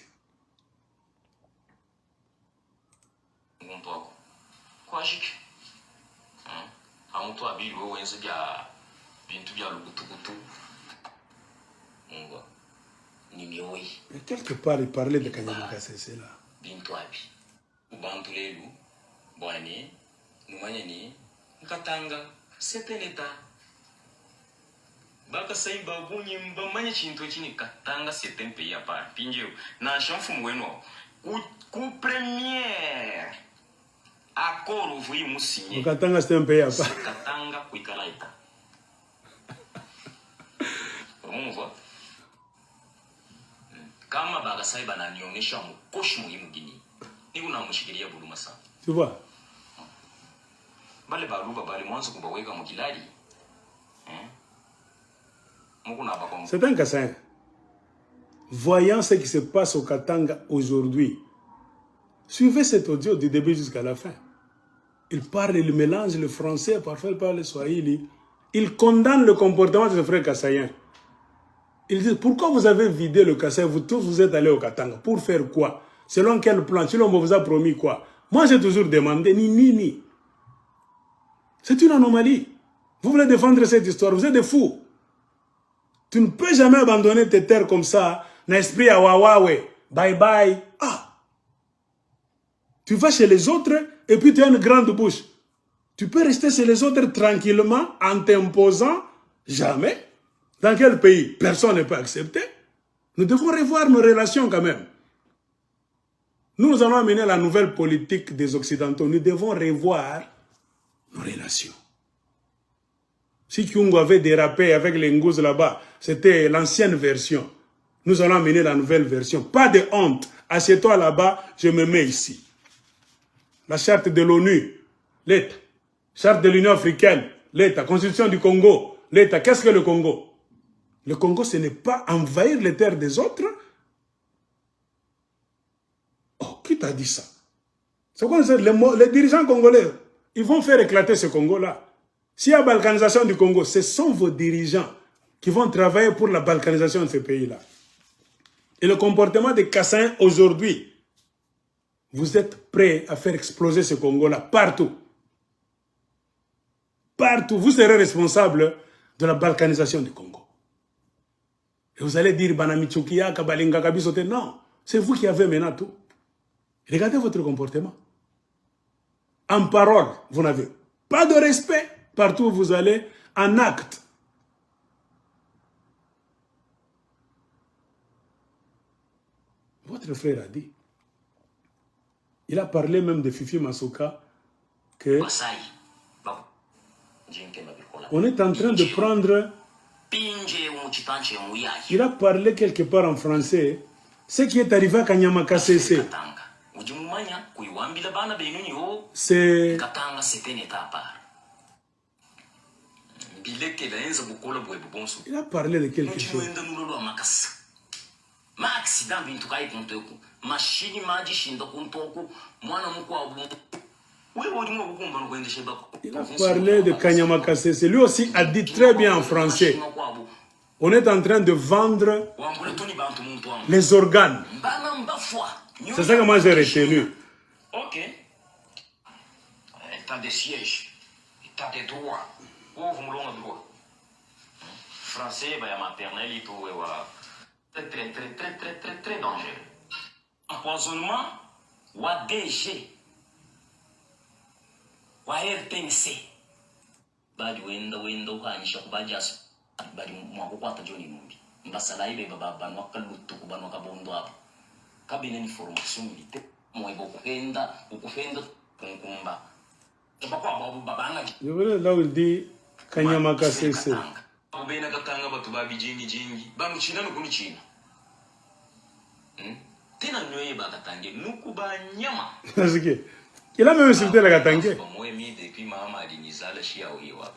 Mais quelque part, il parlait de Kanyama Kasese là. C'est un état. Baka sai babunyi mbamanya chinto chini Katanga c'est un pays à part. Pinjeu na chanfu mweno ku première accord ouvri musigné. Katanga c'est un pays à part. Katanga kuikalaita. On voit. Kama baka sai bananionyesha mkoshi muhimu gini. Ni unamshikilia buluma sana. Tu vois? Bale baluba bale mwanzo kubaweka mukilali. C'est un Kassaïen. Voyant ce qui se passe au Katanga aujourd'hui, suivez cet audio du début jusqu'à la fin. Il parle, il mélange le français, parfois il parle le swahili. Il condamne le comportement de ses frères Kassaïens. Il dit, pourquoi vous avez vidé le Kassai? Vous tous vous êtes allés au Katanga. Pour faire quoi? Selon quel plan? Si l'on vous a promis quoi? Moi j'ai toujours demandé, ni. C'est une anomalie. Vous voulez défendre cette histoire, vous êtes des fous. Tu ne peux jamais abandonner tes terres comme ça, l'esprit à Wawawe, bye bye. Ah! Tu vas chez les autres et puis tu as une grande bouche. Tu peux rester chez les autres tranquillement en t'imposant? Jamais. Dans quel pays? Personne ne peut accepter. Nous devons revoir nos relations quand même. Nous allons amener la nouvelle politique des Occidentaux. Nous devons revoir nos relations. Si Kyungo avait dérapé avec les Ngouz là-bas, c'était l'ancienne version. Nous allons amener la nouvelle version. Pas de honte. Assieds-toi là-bas, je me mets ici. La charte de l'ONU, l'État. Charte de l'Union africaine, l'État. Constitution du Congo, l'État. Qu'est-ce que le Congo? Le Congo, ce n'est pas envahir les terres des autres. Oh, qui t'a dit ça? C'est quoi les dirigeants congolais, ils vont faire éclater ce Congo-là. S'il y a balkanisation du Congo, ce sont vos dirigeants qui vont travailler pour la balkanisation de ce pays-là. Et le comportement des Kassans aujourd'hui, vous êtes prêts à faire exploser ce Congo-là partout. Partout, vous serez responsable de la balkanisation du Congo. Et vous allez dire, Banamichukia, Kabalinga, Kabisote. Non, c'est vous qui avez maintenant tout. Regardez votre comportement. En parole, vous n'avez pas de respect. Partout où vous allez, en acte. Votre frère a dit. Il a parlé même de Fifi Masuka que on est en train de prendre. Il a parlé quelque part en français. Ce qui est arrivé à Kanyama Kasese. C'est. Il a parlé de quelque chose. Il a parlé de Kanyama Kasese. Lui aussi a dit très bien en français. On est en train de vendre les organes. C'est ça que moi j'ai retenu. Ok. État de siège. État de droit. Français, bah, maternel et tout, voilà. Très dangereux. Empoisonnement, ou DG, ou RTNC. Badi wenda ukanisha kubajas badi mwakukwata Johnny Mumbi. Mbasala ibe baba banwa kalutu kubanwa kabondo hapo. Kabine ni formation militaire. Mwebo kufenda kunkumba. Je voulais là où il dit Kanyama Kasese. Ubena katanga batu babi jingi. Banu china nukuni china. Tena nyoye bakatange nuku ba nyama. Parce que il a même insulté la Katange.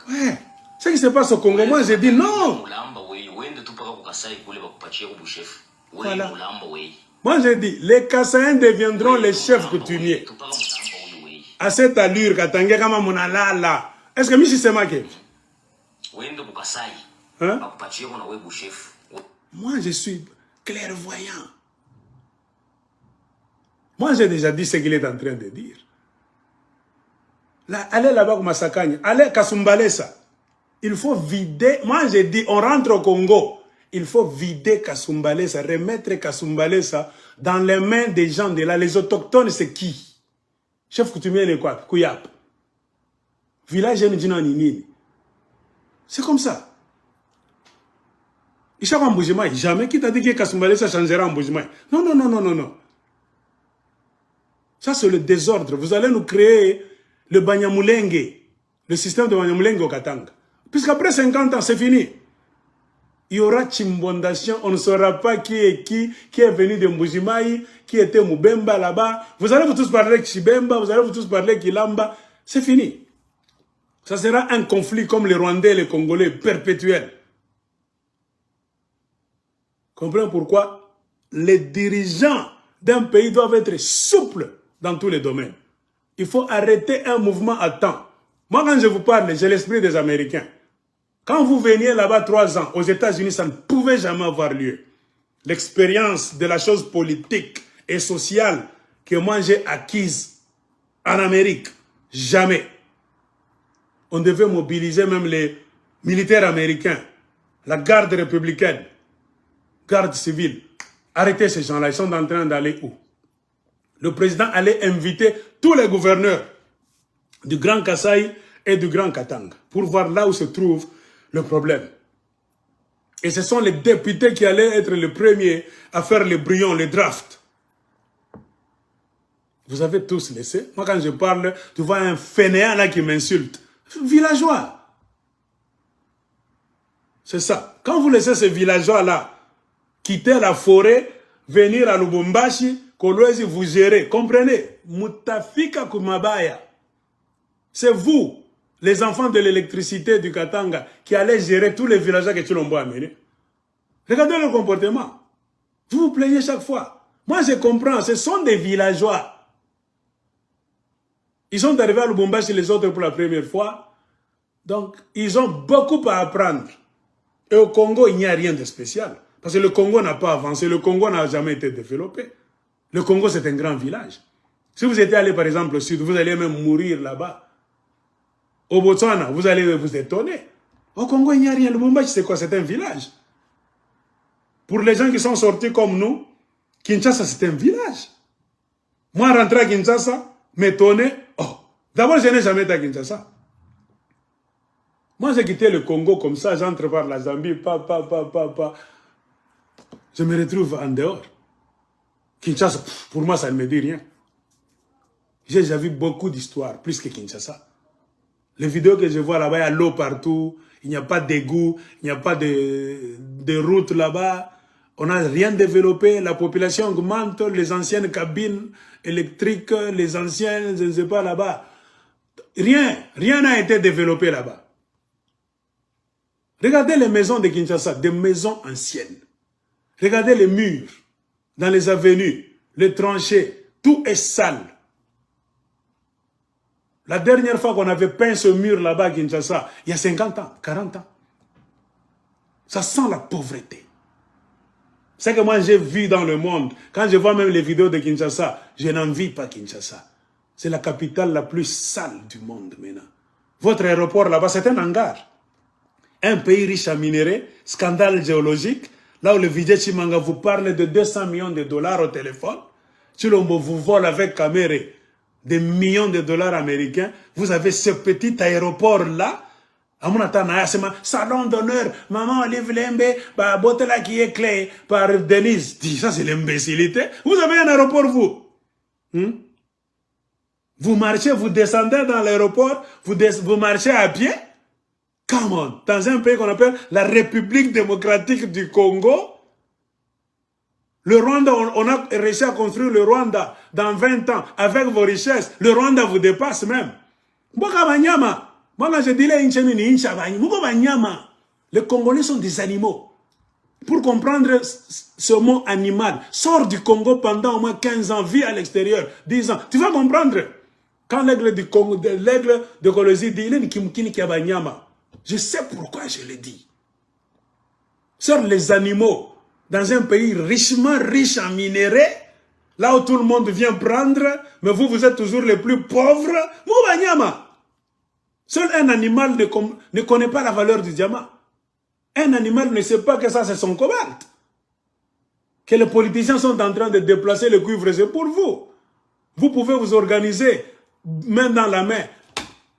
Ouais. Ce qui se passe au Congo, moi j'ai dit non. Voilà. Moi j'ai dit, les Kassaïens deviendront les chefs coutumiers. À cette allure, Katange kama monalala. Est-ce que Michi c'est marqué? Hein? Moi je suis clairvoyant. Moi j'ai déjà dit ce qu'il est en train de dire. Là, allez là-bas comme Masakanya, allez Kasumbalesa. Il faut vider. Moi j'ai dit, on rentre au Congo. Il faut vider Kasumbalesa, remettre Kasumbalesa dans les mains des gens de là. Les autochtones, c'est qui? Chef coutumier, c'est quoi? Kouyap. Village Nini. C'est comme ça. Il changera en Boujima. Jamais qui t'a dit que Kasumbalesa changera en Boujima. Non. Ça, c'est le désordre. Vous allez nous créer le Banyamulenge, le système de Banyamulenge au Katanga. Puisqu'après 50 ans, c'est fini. Il y aura Chimbondation, on ne saura pas qui est venu de Mbujimaï, qui était Mubemba là-bas. Vous allez vous tous parler Chibemba, vous allez vous tous parler Kilamba. C'est fini. Ça sera un conflit comme les Rwandais et les Congolais, perpétuel. Comprenez pourquoi les dirigeants d'un pays doivent être souples dans tous les domaines. Il faut arrêter un mouvement à temps. Moi, quand je vous parle, j'ai l'esprit des Américains. Quand vous veniez là-bas 3 ans, aux États-Unis, ça ne pouvait jamais avoir lieu. L'expérience de la chose politique et sociale que moi j'ai acquise en Amérique, jamais. On devait mobiliser même les militaires américains, la garde républicaine, garde civile. Arrêtez ces gens-là, ils sont en train d'aller où? Le président allait inviter tous les gouverneurs du Grand Kasaï et du Grand Katanga pour voir là où se trouve le problème. Et ce sont les députés qui allaient être les premiers à faire les brouillons, les drafts. Vous avez tous laissé. Moi, quand je parle, tu vois un fainéant là qui m'insulte. Villageois. C'est ça. Quand vous laissez ces villageois-là quitter la forêt, venir à Lubumbashi, Kolwezi, vous gérez. Comprenez? Mutafika Kumabaya. C'est vous, les enfants de l'électricité du Katanga, qui allez gérer tous les villageois que Chilombo a menés. Regardez le comportement. Vous vous plaignez chaque fois. Moi, je comprends. Ce sont des villageois. Ils sont arrivés à Lubumbashi les autres pour la première fois. Donc, ils ont beaucoup à apprendre. Et au Congo, il n'y a rien de spécial. Parce que le Congo n'a pas avancé. Le Congo n'a jamais été développé. Le Congo, c'est un grand village. Si vous étiez allé, par exemple, au sud, vous allez même mourir là-bas. Au Botswana, vous allez vous étonner. Au Congo, il n'y a rien. Le Lubumbashi, c'est quoi? C'est un village. Pour les gens qui sont sortis comme nous, Kinshasa, c'est un village. Moi, rentrer à Kinshasa, m'étonner. Oh, d'abord, je n'ai jamais été à Kinshasa. Moi, j'ai quitté le Congo comme ça, j'entre par la Zambie, Je me retrouve en dehors. Kinshasa, pour moi, ça ne me dit rien. J'ai déjà vu beaucoup d'histoires, plus que Kinshasa. Les vidéos que je vois là-bas, il y a l'eau partout, il n'y a pas d'égout, il n'y a pas de route là-bas. On n'a rien développé, la population augmente, les anciennes cabines électriques, les anciennes, je ne sais pas là-bas. Rien n'a été développé là-bas. Regardez les maisons de Kinshasa, des maisons anciennes. Regardez les murs, dans les avenues, les tranchées, tout est sale. La dernière fois qu'on avait peint ce mur là-bas à Kinshasa, il y a 50 ans, 40 ans. Ça sent la pauvreté. C'est que moi j'ai vu dans le monde, quand je vois même les vidéos de Kinshasa, je n'envie pas Kinshasa. C'est la capitale la plus sale du monde maintenant. Votre aéroport là-bas, c'est un hangar. Un pays riche en minéraux, scandale géologique, là où le Vijay Chimanga vous parle de 200 millions de dollars au téléphone, Chilombo vous vole avec caméra des millions de dollars américains, vous avez ce petit aéroport-là, à mon attendant, salon d'honneur, maman Olive Lembe, Botela qui est clé par Denise. Ça, c'est l'imbécilité. Vous avez un aéroport, vous. Vous marchez, vous descendez dans l'aéroport, vous marchez à pied. Come on, dans un pays qu'on appelle la République démocratique du Congo, le Rwanda, on a réussi à construire le Rwanda dans 20 ans avec vos richesses. Le Rwanda vous dépasse même. Moi, quand je dis les Congolais sont des animaux. Pour comprendre ce mot animal, sors du Congo pendant au moins 15 ans, vis à l'extérieur, 10 ans. Tu vas comprendre. Quand l'aigle du Congo, l'aigle de Colosie dit, je sais pourquoi je le dis. Sors les animaux. Dans un pays richement riche en minéraux, là où tout le monde vient prendre, mais vous, vous êtes toujours les plus pauvres. Seul un animal ne connaît pas la valeur du diamant. Un animal ne sait pas que ça, c'est son cobalt. Que les politiciens sont en train de déplacer le cuivre, c'est pour vous. Vous pouvez vous organiser, main dans la main,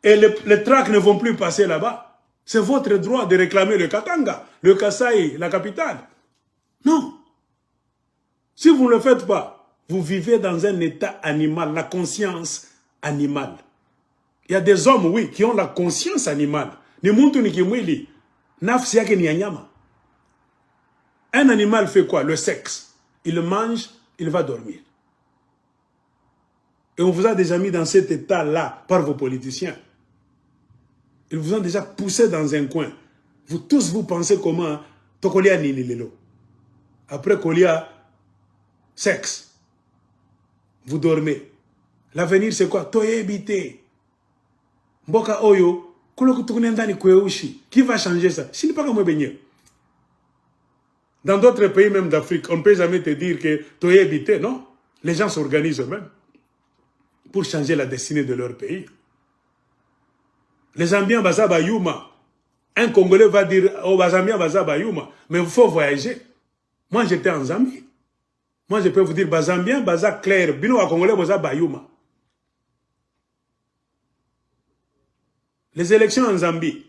et les tracts ne vont plus passer là-bas. C'est votre droit de réclamer le Katanga, le Kasaï, la capitale. Non. Si vous ne le faites pas, vous vivez dans un état animal, la conscience animale. Il y a des hommes, oui, qui ont la conscience animale. Un animal fait quoi? Le sexe. Il mange, il va dormir. Et on vous a déjà mis dans cet état-là par vos politiciens. Ils vous ont déjà poussé dans un coin. Vous tous, vous pensez comment? Tokolia nini lelo. Après qu'il y a sexe, vous dormez. L'avenir, c'est quoi? Toyebite. Mboka oyo, qui va changer ça? Ce n'est pas comme baigner. Dans d'autres pays, même d'Afrique, on ne peut jamais te dire que toyebite, non? Les gens s'organisent eux-mêmes pour changer la destinée de leur pays. Les Zambiens Bazaba Yuma. Un Congolais va dire, oh, Bazambien Bazaba Yuma. Mais il faut voyager. Moi, j'étais en Zambie. Moi, je peux vous dire, Bazambien, Baza Claire, Bino à Congolais, Baza Bayuma. Les élections en Zambie.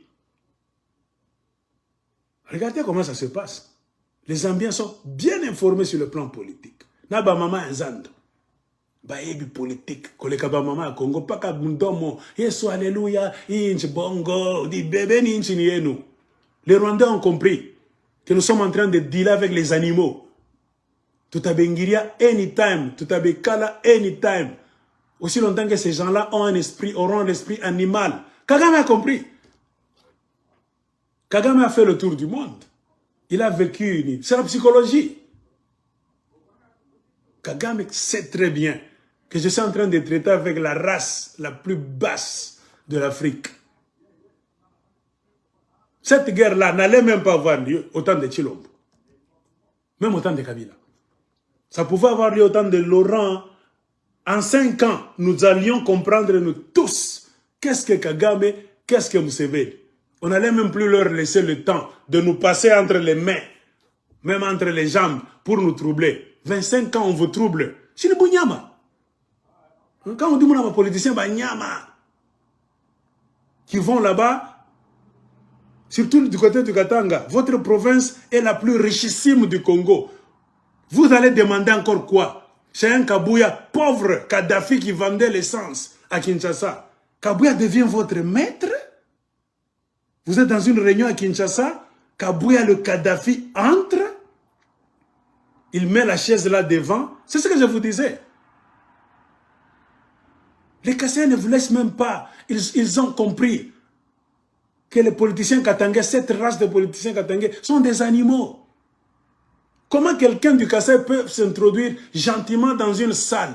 Regardez comment ça se passe. Les Zambiens sont bien informés sur le plan politique. Naba mama Nzand. Baebi politique. Koleka ba mama Congo. Paka bundomo. Yesu alléluia. Inch bongo. Di bébé ni inch ni yenu. Les Rwandais ont compris que nous sommes en train de dealer avec les animaux. Tutabengiria anytime, tutabekala anytime. Aussi longtemps que ces gens-là ont un esprit, auront un esprit animal. Kagame a compris. Kagame a fait le tour du monde. Il a vécu, c'est la psychologie. Kagame sait très bien que je suis en train de traiter avec la race la plus basse de l'Afrique. Cette guerre-là n'allait même pas avoir lieu au temps de Tshilombo. Même au temps de Kabila. Ça pouvait avoir lieu au temps de Laurent. En 5 ans, nous allions comprendre, nous tous, qu'est-ce que Kagame, qu'est-ce que Museveni. On n'allait même plus leur laisser le temps de nous passer entre les mains, même entre les jambes, pour nous troubler. 25 ans, on vous trouble. C'est le Bounyama. Quand on dit que les politiciens, qui vont là-bas, surtout du côté du Katanga, votre province est la plus richissime du Congo. Vous allez demander encore quoi? C'est un Kabouya pauvre, Kadhafi qui vendait l'essence à Kinshasa. Kabouya devient votre maître? Vous êtes dans une réunion à Kinshasa, Kabouya le Kadhafi entre, il met la chaise là devant. C'est ce que je vous disais. Les Kassaïens ne vous laissent même pas. Ils ont compris que les politiciens katangais, cette race de politiciens katangais, sont des animaux. Comment quelqu'un du Kasaï peut s'introduire gentiment dans une salle,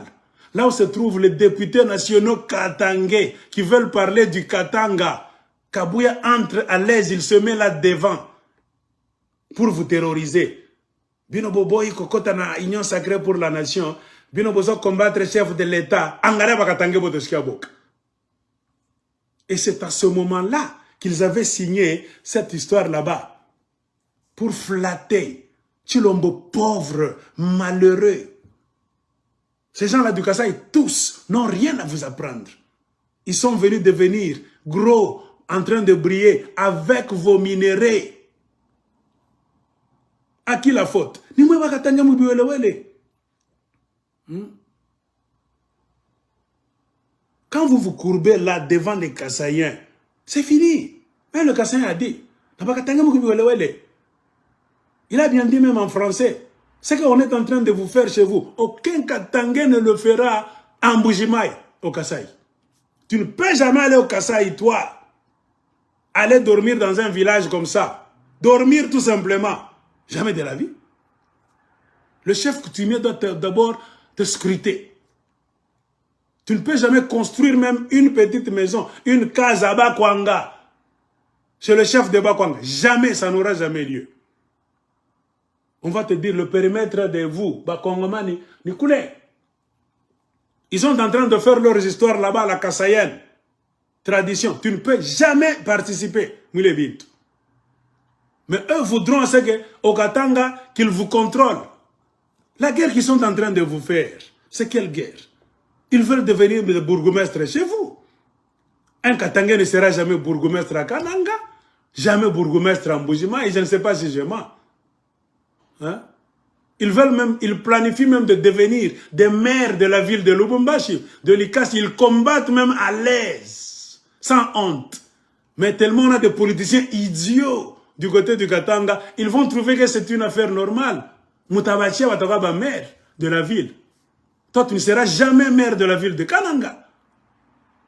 là où se trouvent les députés nationaux katangais qui veulent parler du Katanga? Kabouya entre à l'aise, il se met là devant pour vous terroriser. Bino Boboy Kokotana, Union sacrée pour la nation, Bino Bozo combattre chef de l'État, Angareba Katangé Botoskiabok. Et c'est à ce moment-là qu'ils avaient signé cette histoire là-bas pour flatter Tshilombo pauvre, malheureux. Ces gens-là du Kasaï, tous, n'ont rien à vous apprendre. Ils sont venus devenir gros, en train de briller avec vos minéraux. À qui la faute? Quand vous vous courbez là devant les Kassaïens, c'est fini. Mais le Kassaïen a dit, il a bien dit même en français, ce qu'on est en train de vous faire chez vous, aucun Katangais ne le fera en Mbujimaï au Kasaï. Tu ne peux jamais aller au Kasaï, toi, aller dormir dans un village comme ça. Dormir tout simplement. Jamais de la vie. Le chef coutumier doit d'abord te scruter. Tu ne peux jamais construire même une petite maison, une case à Bakwanga. Chez le chef de Bakwanga. Jamais, ça n'aura jamais lieu. On va te dire le périmètre de vous, Bakongomani, Nicoulé. Ils sont en train de faire leurs histoires là-bas, la Kassaïenne. Tradition. Tu ne peux jamais participer. Mais eux voudront au Katanga qu'ils vous contrôlent. La guerre qu'ils sont en train de vous faire, c'est quelle guerre? Ils veulent devenir des bourgmestres chez vous. Un Katanga ne sera jamais bourgmestre à Kananga, jamais bourgmestre en Mbujima, et je ne sais pas si je mens. Hein? Ils planifient même de devenir des maires de la ville de Lubumbashi, de Likasi. Ils combattent même à l'aise, sans honte. Mais tellement on a des politiciens idiots du côté du Katanga, ils vont trouver que c'est une affaire normale. Mutabachi va être maire de la ville. Toi, tu ne seras jamais maire de la ville de Kananga.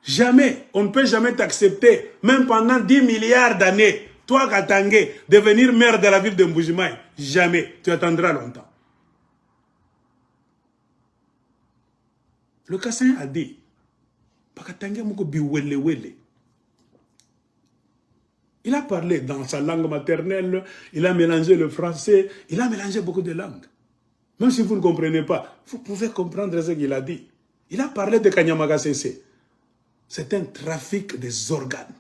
Jamais. On ne peut jamais t'accepter, même pendant 10 milliards d'années. Toi, Katangé, devenir maire de la ville de Mbujimaï, jamais. Tu attendras longtemps. Le Kassaïen a dit, il a parlé dans sa langue maternelle, il a mélangé le français, il a mélangé beaucoup de langues. Même si vous ne comprenez pas, vous pouvez comprendre ce qu'il a dit. Il a parlé de Kanyamaga Sese. C'est un trafic des organes.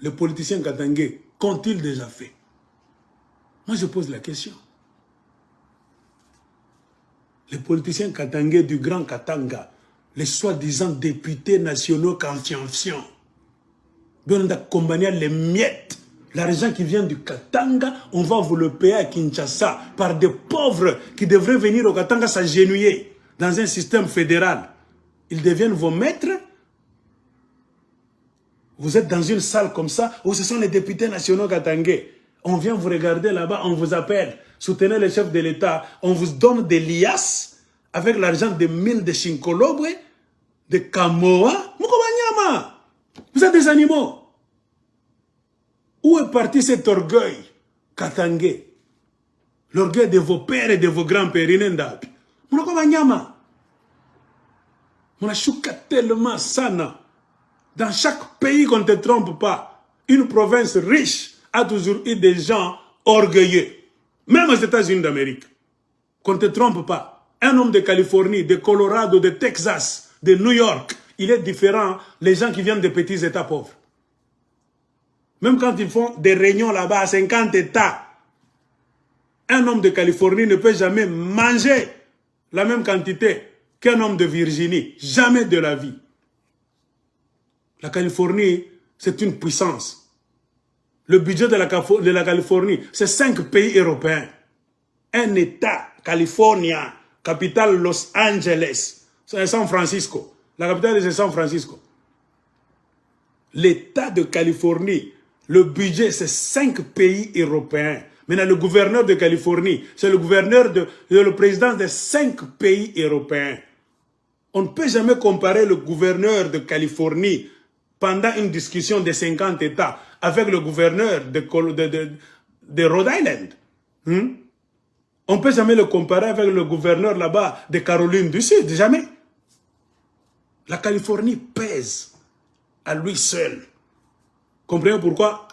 Les politiciens katangais, qu'ont-ils déjà fait? Moi, je pose la question. Les politiciens katangais du Grand Katanga, les soi-disant députés nationaux confiants, on a combiné les miettes. L'argent qui vient du Katanga, on va vous le payer à Kinshasa par des pauvres qui devraient venir au Katanga s'agenouiller dans un système fédéral. Ils deviennent vos maîtres. Vous êtes dans une salle comme ça où ce sont les députés nationaux katangais. On vient vous regarder là-bas, on vous appelle. Soutenez le chef de l'État. On vous donne des liasses avec l'argent des mines de Chinkolobwe, de Kamoa. Mukobanyama. Vous êtes des animaux. Où est parti cet orgueil katangais? L'orgueil de vos pères et de vos grands-pères. On a chouka tellement sana. Dans chaque pays qu'on ne te trompe pas, une province riche a toujours eu des gens orgueilleux. Même aux États-Unis d'Amérique. Qu'on ne te trompe pas. Un homme de Californie, de Colorado, de Texas, de New York, il est différent les gens qui viennent des petits États pauvres. Même quand ils font des réunions là-bas à 50 États, un homme de Californie ne peut jamais manger la même quantité qu'un homme de Virginie. Jamais de la vie. La Californie, c'est une puissance. Le budget de la Californie, c'est 5 pays européens. Un État, California, capitale Los Angeles, c'est San Francisco. La capitale, c'est San Francisco. L'État de Californie, le budget, c'est 5 pays européens. Maintenant, le gouverneur de Californie, c'est le président des 5 pays européens. On ne peut jamais comparer le gouverneur de Californie pendant une discussion de 50 États avec le gouverneur de Rhode Island. On ne peut jamais le comparer avec le gouverneur là-bas de Caroline du Sud, jamais. La Californie pèse à lui seul. Comprenez pourquoi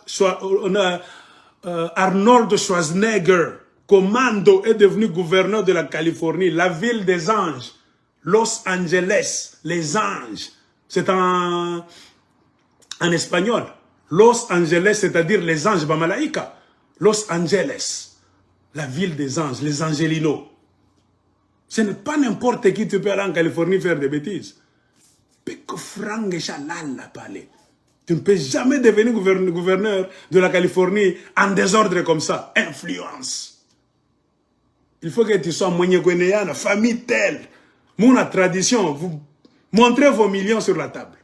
Arnold Schwarzenegger, commando, est devenu gouverneur de la Californie, la ville des anges, Los Angeles, les anges. C'est en espagnol. Los Angeles, c'est-à-dire les anges Bamalaïka. Los Angeles, la ville des anges, les angelinos. Ce n'est pas n'importe qui tu peux aller en Californie faire des bêtises. Tu ne peux jamais devenir gouverneur de la Californie en désordre comme ça. Influence. Il faut que tu sois moignéguénéane, famille telle. Mon tradition, vous montrez vos millions sur la table.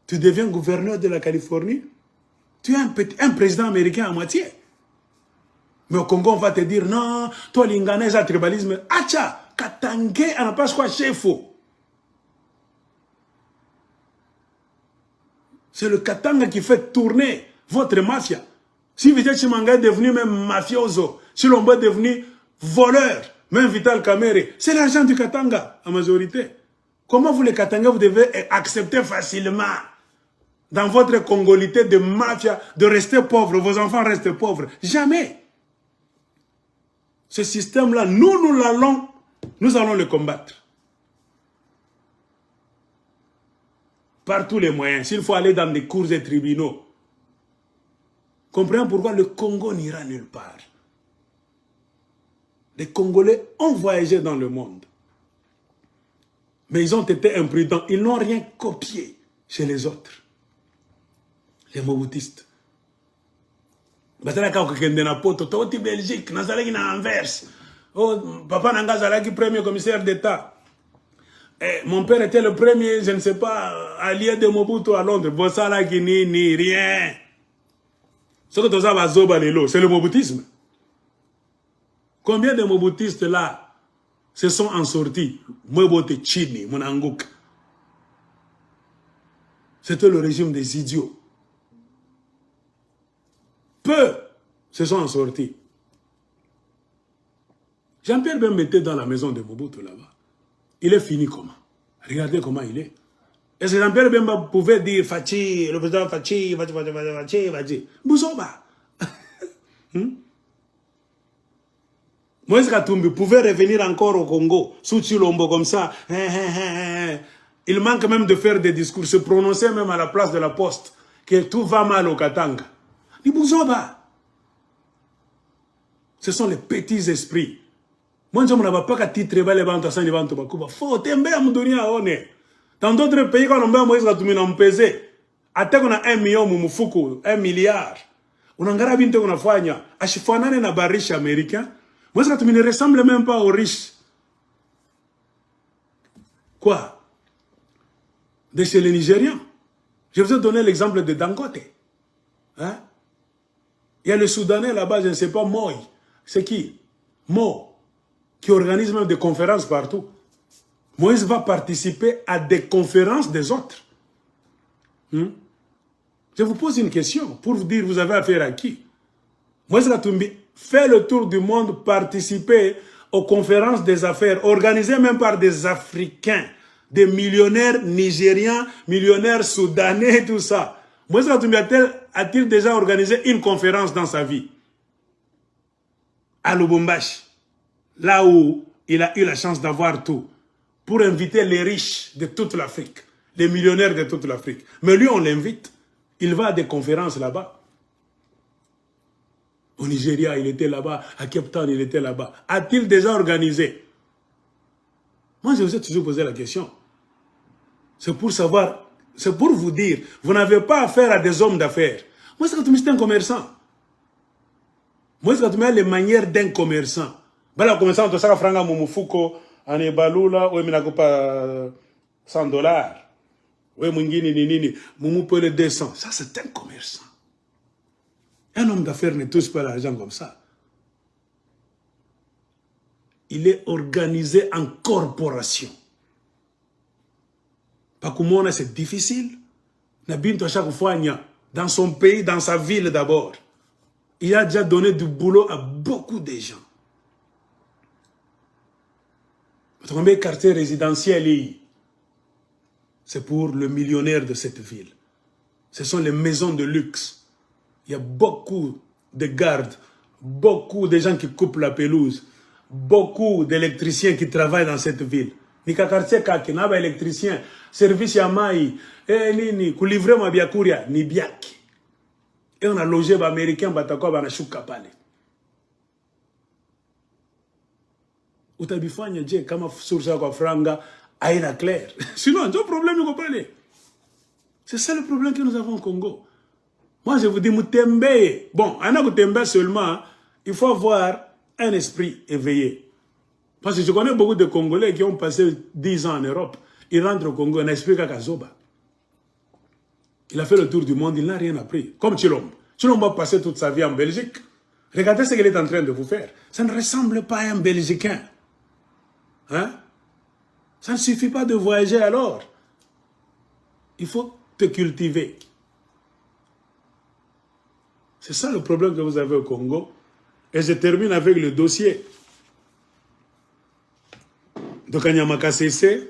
Tu deviens gouverneur de la Californie, tu es un président américain à moitié. Mais au Congo, on va te dire, non, toi, l'Inganais, le tribalisme, acha, Katangé, on n'a pas quoi chef. C'est le Katanga qui fait tourner votre mafia. Si Vital Chimanga est devenu même mafioso, si l'on est devenu voleur, même Vital Kamere, c'est l'argent du Katanga, en majorité. Comment vous, les Katanga, vous devez accepter facilement dans votre congolité de mafia, de rester pauvre, vos enfants restent pauvres? Jamais. Ce système-là, nous allons le combattre. Par tous les moyens. S'il faut aller dans des cours et tribunaux. Comprenez pourquoi le Congo n'ira nulle part. Les Congolais ont voyagé dans le monde. Mais ils ont été imprudents. Ils n'ont rien copié chez les autres. Les Mobutistes. Belgique, Anvers. Oh, papa Nanga Zalaki, premier commissaire d'État. Mon père était le premier, je ne sais pas, allié de Mobutu à Londres. Bossala ni rien. Ce que tu as, c'est le Mobutisme. Combien de Mobutistes là se sont en sortis? Mobote Chini, Monangouk. C'était le régime des idiots. Peu se sont en sortis. Jean-Pierre Bemba était dans la maison de Mobutu là-bas. Il est fini comment? Regardez comment il est. Est-ce que Jean-Pierre Bemba pouvait dire Fachi, le président Fachi, Fachi. Bouzouba. Moïse Katumbi pouvait revenir encore au Congo, sous Chilombo comme ça. Il manque même de faire des discours, se prononcer même à la place de la poste, que tout va mal au Katanga. Ce sont les petits esprits. Moi, je ne sais pas que titre les banques à San Ivanto Bakuba. Faut t'aimer à me donner à honneur. Dans d'autres pays, quand on a Moïse Katumbi, on pesé. Até qu'on a 1 million, Mumufuku, 1 milliard. On a un binte qu'on a fait. À chaque fois, on a un riche américain. Moïse Katumbi ne ressemble même pas aux riches. Quoi? De chez les Nigérians. Je vous ai donné l'exemple de Dangote. Hein? Il y a le Soudanais là-bas, je ne sais pas, Moï. C'est qui? Mo, qui organise même des conférences partout. Moïse va participer à des conférences des autres. Je vous pose une question pour vous dire, vous avez affaire à qui? Moïse Katumbi fait le tour du monde, participer aux conférences des affaires, organisées même par des Africains, des millionnaires nigériens, millionnaires soudanais, tout ça. Moïse Katumbi a-t-il déjà organisé une conférence dans sa vie? À Lubumbashi, là où il a eu la chance d'avoir tout, pour inviter les riches de toute l'Afrique, les millionnaires de toute l'Afrique. Mais lui, on l'invite. Il va à des conférences là-bas. Au Nigeria, il était là-bas. À Cape Town, il était là-bas. A-t-il déjà organisé? Moi, je vous ai toujours posé la question. C'est pour savoir, c'est pour vous dire, vous n'avez pas affaire à des hommes d'affaires. Moi, c'est un commerçant. Moi, c'est les manières d'un commerçant. Bala commerçant, tu sais, franga mumufuko, ane balula, ou minako pas $100. Oui, mungini nini, mumu peut le 200. Ça, c'est un commerçant. Un homme d'affaires ne touche pas l'argent comme ça. Il est organisé en corporation. Pas comme c'est difficile. Nabinto à chaque fois, dans son pays, dans sa ville d'abord. Il a déjà donné du boulot à beaucoup de gens. Votre quartier résidentiel, c'est pour le millionnaire de cette ville. Ce sont les maisons de luxe. Il y a beaucoup de gardes, beaucoup de gens qui coupent la pelouse, beaucoup d'électriciens qui travaillent dans cette ville. Nika quartier kaki, naba électricien, service ya mai, nini, ku livrer ma biakuria, ni biaki. Et on a logé les Américains, batakwa banashuka pale. Utabifanya je kama source kwa franga aina clair. Sinon, c'est un problème vous comprenez. C'est ça le problème que nous avons au Congo. Moi je vous dis Moutembe. Bon, on a Moutembe seulement, il faut avoir un esprit éveillé. Parce que je connais beaucoup de Congolais qui ont passé 10 ans en Europe. Ils rentrent au Congo, un esprit Kakazoba. Il a fait le tour du monde, il n'a rien appris. Comme Chilombo. Chilombo a passé toute sa vie en Belgique. Regardez ce qu'il est en train de vous faire. Ça ne ressemble pas à un Belgicain. Hein? Ça ne suffit pas de voyager alors. Il faut te cultiver. C'est ça le problème que vous avez au Congo. Et je termine avec le dossier de Kanyama Kasese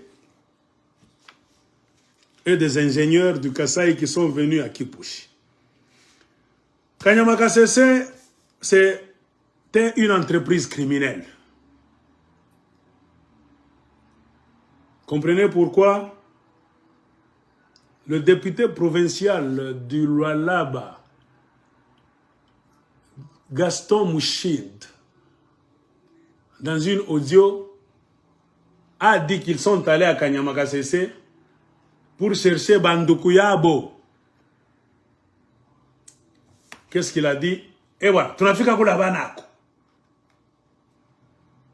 et des ingénieurs du Kasaï qui sont venus à Kipushi. Kanyama Kasese, c'était une entreprise criminelle. Comprenez pourquoi le député provincial du Lualaba, Gaston Mouchid, dans une audio, a dit qu'ils sont allés à Kanyama Kasese pour chercher Bandukuyabo. Qu'est-ce qu'il a dit? Et voilà, tu n'as fait qu'à la banako.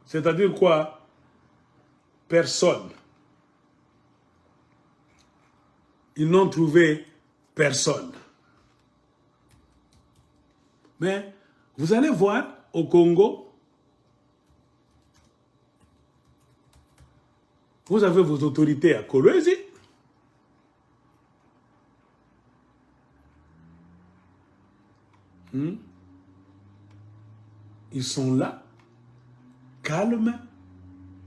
C'est-à-dire quoi? Personne. Ils n'ont trouvé personne. Mais vous allez voir au Congo, vous avez vos autorités à Kolwezi. Ils sont là, calmes,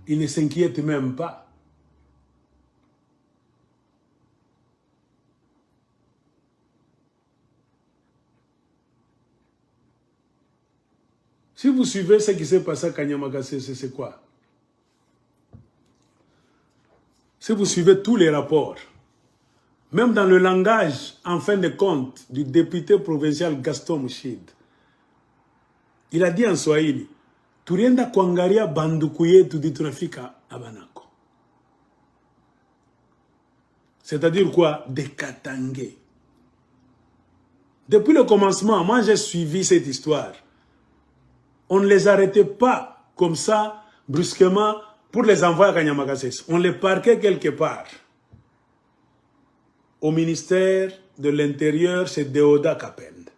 ils ne s'inquiètent même pas. Si vous suivez ce qui s'est passé à Kanyama Kasese, c'est quoi? Si vous suivez tous les rapports, même dans le langage, en fin de compte, du député provincial Gaston Mouchid, il a dit en Swahili, Turienda kuangalia banduku yetu di tunafika abanako. C'est-à-dire quoi? Des Katangais. Depuis le commencement, moi j'ai suivi cette histoire. On ne les arrêtait pas comme ça, brusquement, pour les envoyer à Kanyama Kasese. On les parquait quelque part. Au ministère de l'Intérieur, c'est Deoda Kapend.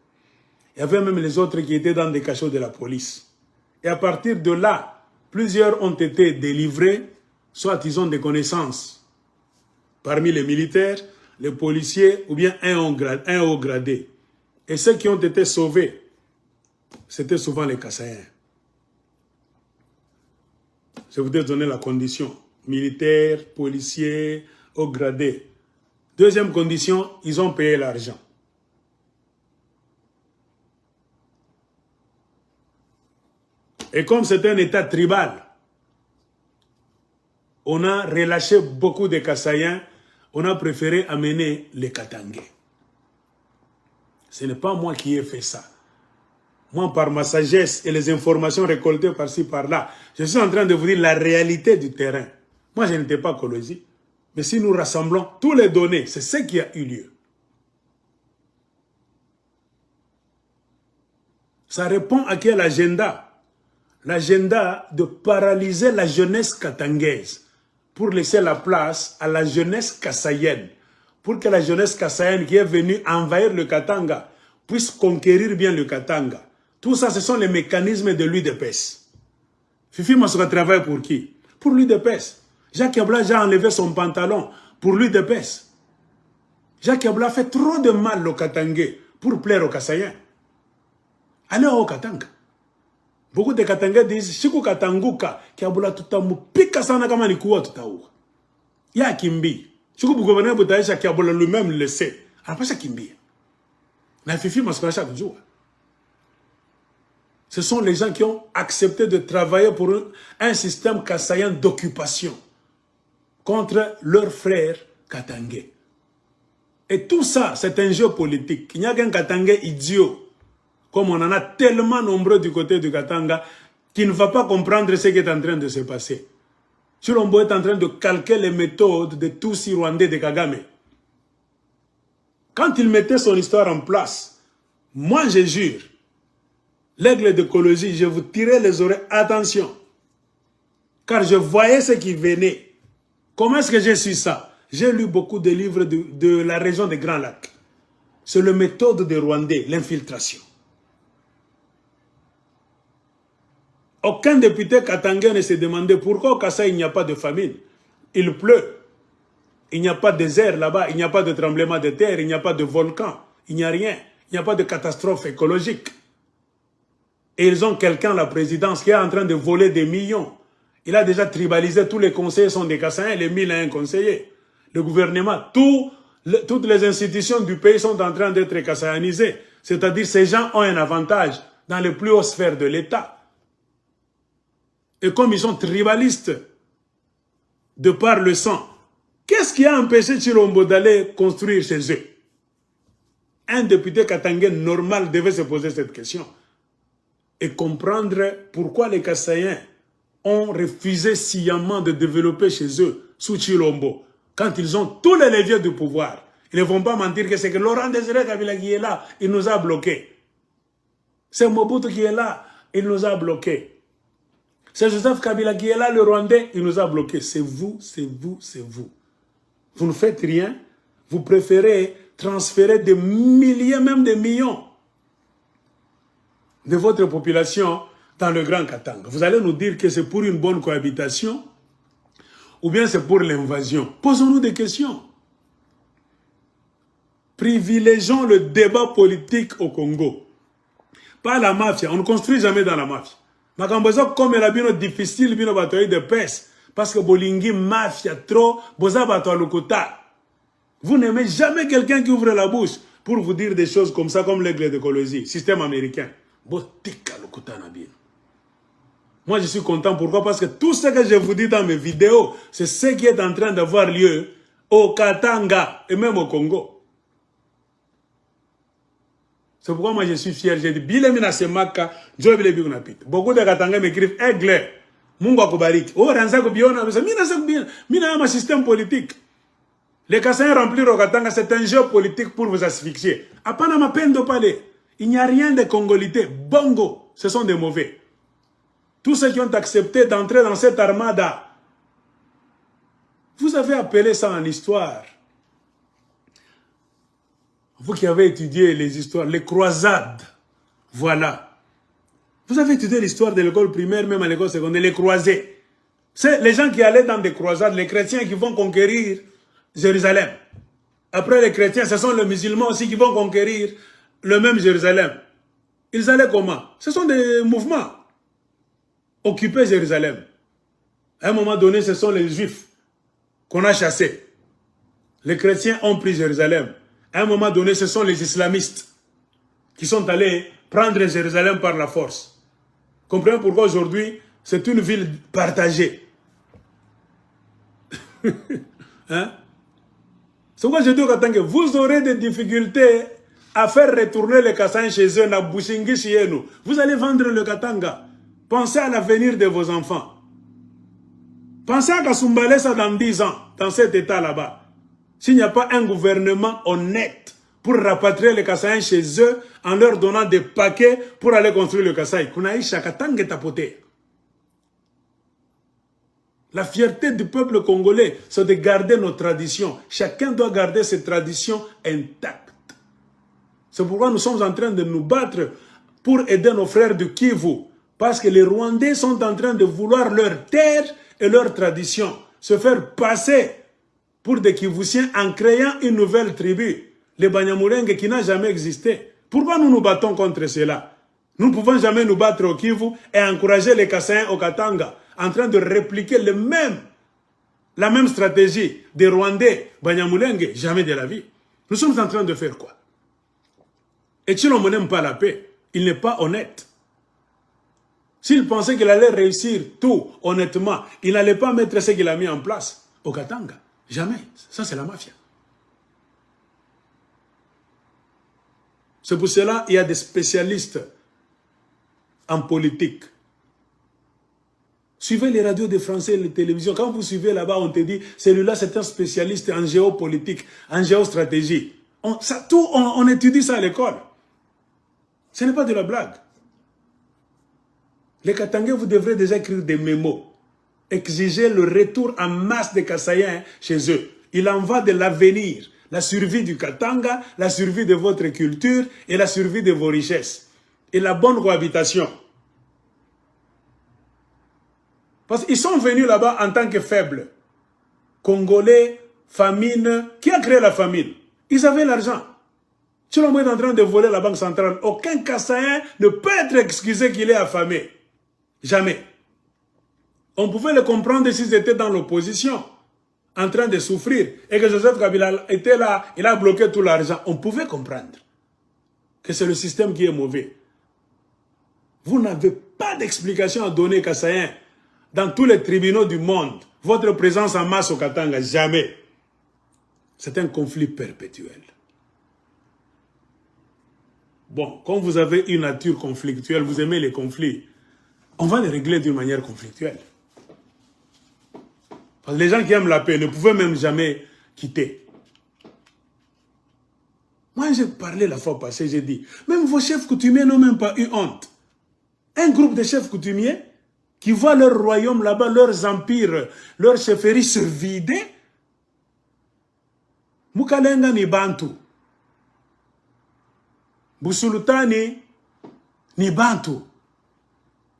Il y avait même les autres qui étaient dans des cachots de la police. Et à partir de là, plusieurs ont été délivrés, soit ils ont des connaissances parmi les militaires, les policiers, ou bien un haut gradé. Et ceux qui ont été sauvés c'était souvent les Kassaïens. Je vous ai donné la condition. Militaires, policiers, haut gradé. Deuxième condition, ils ont payé l'argent. Et comme c'est un état tribal, on a relâché beaucoup de Kassaïens, on a préféré amener les Katangais. Ce n'est pas moi qui ai fait ça. Moi, par ma sagesse et les informations récoltées par-ci, par-là, je suis en train de vous dire la réalité du terrain. Moi, je n'étais pas Kolosi. Mais si nous rassemblons tous les données, c'est ce qui a eu lieu. Ça répond à quel agenda? L'agenda de paralyser la jeunesse katangaise pour laisser la place à la jeunesse kassaïenne. Pour que la jeunesse kassaïenne qui est venue envahir le Katanga puisse conquérir bien le Katanga. Tout ça, ce sont les mécanismes de l'UDPS. Fifi Massoka travaille pour qui? Pour l'UDPS. Jacques Abla a enlevé son pantalon pour l'UDPS. Jacques Abla fait trop de mal au Katangais pour plaire aux Kassaïens. Allez au Katanga. Beaucoup de Katangais disent, Chiku Katanguka, qui a boula tutamu, pika sana kama ni kuwa tutaouwa. Ya kimbi. Chiku gouverneur Boutaïcha qui a boula lui-même le sait. Alors pas ça kimbi. La Fifi Massoka chaque jour. Ce sont les gens qui ont accepté de travailler pour un système kassaïen d'occupation contre leurs frères katangais. Et tout ça, c'est un jeu politique. Il n'y a qu'un katangais idiot, comme on en a tellement nombreux du côté du Katanga, qui ne va pas comprendre ce qui est en train de se passer. Chilombo est en train de calquer les méthodes de tous ces Rwandais de Kagame. Quand il mettait son histoire en place, moi je jure, l'aigle de Kolosi, je vous tirais les oreilles, attention. Car je voyais ce qui venait. Comment est-ce que j'ai su ça? J'ai lu beaucoup de livres de la région des Grands Lacs. C'est la méthode des Rwandais, l'infiltration. Aucun député katangais ne s'est demandé pourquoi au Kassai il n'y a pas de famine. Il pleut. Il n'y a pas de désert là-bas, il n'y a pas de tremblement de terre, il n'y a pas de volcan, il n'y a rien. Il n'y a pas de catastrophe écologique. Et ils ont quelqu'un à la présidence qui est en train de voler des millions. Il a déjà tribalisé, tous les conseillers sont des Kassaïens, les 1001 conseillers. Le gouvernement, toutes les institutions du pays sont en train d'être kassaïanisées. C'est-à-dire ces gens ont un avantage dans les plus hautes sphères de l'État. Et comme ils sont tribalistes de par le sang, qu'est-ce qui a empêché Chilombo d'aller construire chez eux? Un député katangais normal devait se poser cette question. Et comprendre pourquoi les Kassaïens ont refusé sciemment de développer chez eux, sous Chilombo, quand ils ont tous les leviers du pouvoir. Ils ne vont pas mentir que c'est que Laurent Désiré Kabila qui est là, il nous a bloqués. C'est Mobutu qui est là, il nous a bloqués. C'est Joseph Kabila qui est là, le Rwandais, il nous a bloqués. C'est vous, c'est vous, c'est vous. Vous ne faites rien, vous préférez transférer des milliers, même des millions de votre population dans le Grand Katanga. Vous allez nous dire que c'est pour une bonne cohabitation ou bien c'est pour l'invasion. Posons-nous des questions. Privilégions le débat politique au Congo. Pas la mafia. On ne construit jamais dans la mafia. Makambozo comme la bino difficile bino batoyi de pes parce que bolingi mafia trop boza bato lukota. Vous n'aimez jamais quelqu'un qui ouvre la bouche pour vous dire des choses comme ça, comme l'aigle de Kolosi, système américain. Moi je suis content, pourquoi? Parce que tout ce que je vous dis dans mes vidéos, c'est ce qui est en train d'avoir lieu au Katanga et même au Congo. C'est pourquoi moi je suis fier. J'ai dit, Bilemina Semaka, Joe Bilebigunapit. Beaucoup de Katanga m'écrivent, aigle, Mungo Kubarik. Oh, Ranzako Biona, Mina un système politique. Les Kassaïens remplir au Katanga, c'est un jeu politique pour vous asphyxier. À Panama, peine de parler. Il n'y a rien de congolité. Bongo, ce sont des mauvais. Tous ceux qui ont accepté d'entrer dans cette armada, vous avez appelé ça en histoire. Vous qui avez étudié les histoires, les croisades, voilà. Vous avez étudié l'histoire de l'école primaire, même à l'école secondaire, les croisés. C'est les gens qui allaient dans des croisades, les chrétiens qui vont conquérir Jérusalem. Après les chrétiens, ce sont les musulmans aussi qui vont conquérir le même Jérusalem. Ils allaient comment? Ce sont des mouvements. Occuper Jérusalem. À un moment donné, ce sont les Juifs qu'on a chassés. Les chrétiens ont pris Jérusalem. À un moment donné, ce sont les islamistes qui sont allés prendre Jérusalem par la force. Comprenez pourquoi aujourd'hui, c'est une ville partagée. Hein? C'est pourquoi je dis au Katanga, vous aurez des difficultés à faire retourner les Kassans chez eux, na Bushingi chez nous. Vous allez vendre le Katanga. Pensez à l'avenir de vos enfants. Pensez à Kasumbalesa dans 10 ans, dans cet état là-bas. S'il n'y a pas un gouvernement honnête pour rapatrier les Kassans chez eux en leur donnant des paquets pour aller construire le Kassai. Kunaisha Katanga tapoté. La fierté du peuple congolais, c'est de garder nos traditions. Chacun doit garder ses traditions intactes. C'est pourquoi nous sommes en train de nous battre pour aider nos frères du Kivu. Parce que les Rwandais sont en train de vouloir leur terre et leur tradition. Se faire passer pour des Kivusiens en créant une nouvelle tribu. Les Banyamulenge qui n'a jamais existé. Pourquoi nous nous battons contre cela? Nous ne pouvons jamais nous battre au Kivu et encourager les Kassans au Katanga. En train de répliquer la même stratégie des Rwandais, Banyamulenge, jamais de la vie. Nous sommes en train de faire quoi? Et Tshilombo n'aime pas la paix. Il n'est pas honnête. S'il pensait qu'il allait réussir tout honnêtement, il n'allait pas mettre ce qu'il a mis en place au Katanga. Jamais. Ça, c'est la mafia. C'est pour cela qu'il y a des spécialistes en politique. Suivez les radios des Français et les télévisions. Quand vous suivez là-bas, on te dit, celui-là, c'est un spécialiste en géopolitique, en géostratégie. On étudie ça à l'école. Ce n'est pas de la blague. Les Katangais, vous devrez déjà écrire des mémos. Exiger le retour en masse des Kassaïens chez eux. Il en va de l'avenir. La survie du Katanga, la survie de votre culture et la survie de vos richesses. Et la bonne cohabitation. Parce qu'ils sont venus là-bas en tant que faibles. Congolais, famine. Qui a créé la famine? Ils avaient l'argent. Tshilombo est en train de voler la banque centrale. Aucun Kassaïen ne peut être excusé qu'il est affamé. Jamais. On pouvait le comprendre s'ils étaient dans l'opposition, en train de souffrir, et que Joseph Kabila était là, il a bloqué tout l'argent. On pouvait comprendre que c'est le système qui est mauvais. Vous n'avez pas d'explication à donner, Kassaïen, dans tous les tribunaux du monde. Votre présence en masse au Katanga, jamais. C'est un conflit perpétuel. Bon, quand vous avez une nature conflictuelle, vous aimez les conflits, on va les régler d'une manière conflictuelle. Parce que les gens qui aiment la paix ne pouvaient même jamais quitter. Moi, j'ai parlé la fois passée, j'ai dit, même vos chefs coutumiers n'ont même pas eu honte. Un groupe de chefs coutumiers qui voient leur royaume là-bas, leurs empires, leurs chefferies se vider. Mukalenga ni Bantu. Busulutani ni Bantu.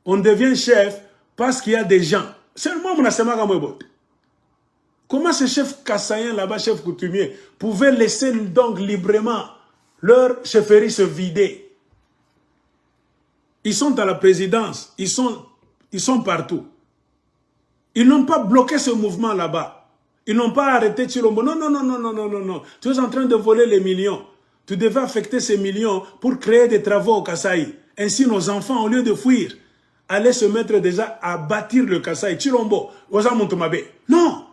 On devient chef parce qu'il y a des gens. Seulement, on a comment ces chefs kassaïens là-bas, chefs coutumiers, pouvaient laisser donc librement leur chefferie se vider? Ils sont à la présidence, ils sont partout. Ils n'ont pas bloqué ce mouvement là-bas. Ils n'ont pas arrêté Tshilombo. Non, non, non, non, non, non, non, non. Tu es en train de voler les millions. Tu devais affecter ces millions pour créer des travaux au Kasaï. Ainsi, nos enfants, au lieu de fuir, allaient se mettre déjà à bâtir le Kasaï. Tshilombo, Ozamontumabe. Non.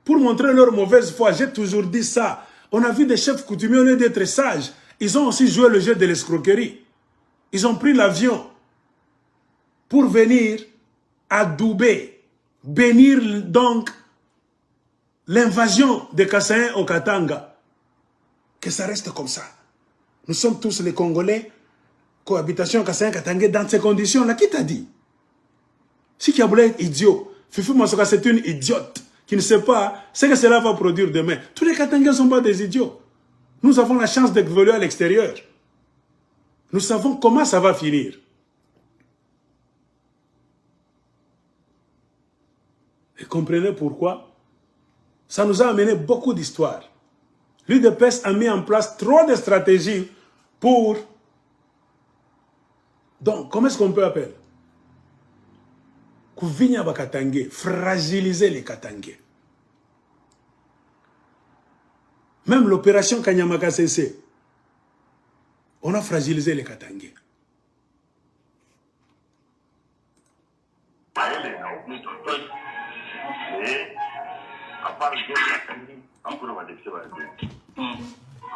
Pour montrer leur mauvaise foi, j'ai toujours dit ça. On a vu des chefs coutumiers, au lieu d'être sages, ils ont aussi joué le jeu de l'escroquerie. Ils ont pris l'avion pour venir adouber, bénir donc l'invasion des Kassaïens au Katanga. Que ça reste comme ça. Nous sommes tous les Congolais, cohabitation Kassaïen-Katangais dans ces conditions-là. Qui t'a dit? Si Kiaboula est idiot, Fifi Masoka c'est une idiote qui ne sait pas ce que cela va produire demain. Tous les Katangais ne sont pas des idiots. Nous avons la chance d'évoluer à l'extérieur. Nous savons comment ça va finir. Et comprenez pourquoi? Ça nous a amené beaucoup d'histoires. L'UDPS a mis en place trop de stratégies pour Donc, comment est-ce qu'on peut appeler? Kuvinya Bakatangé, fragiliser les Katangés. Même l'opération Kanyamaka CC, on a fragilisé les Katangés.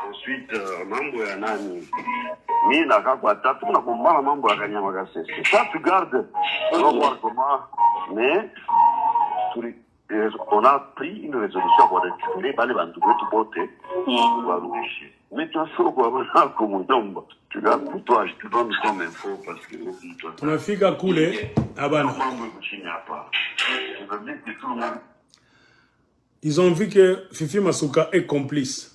Ensuite, mambo ya nani? Mimi nakakwa tatu na kumbana mambo ya Kanyamaka CC. Ça tu gardes. On va voir comment. Mais on a pris une résolution pour récupérer les bandes de botte. Mais tu as fait quoi comme nombre? Tu gardes pour toi, je te donne comme info parce que on a fait qu'à couler à Bana. Ils ont vu que Fifi Masuka est complice.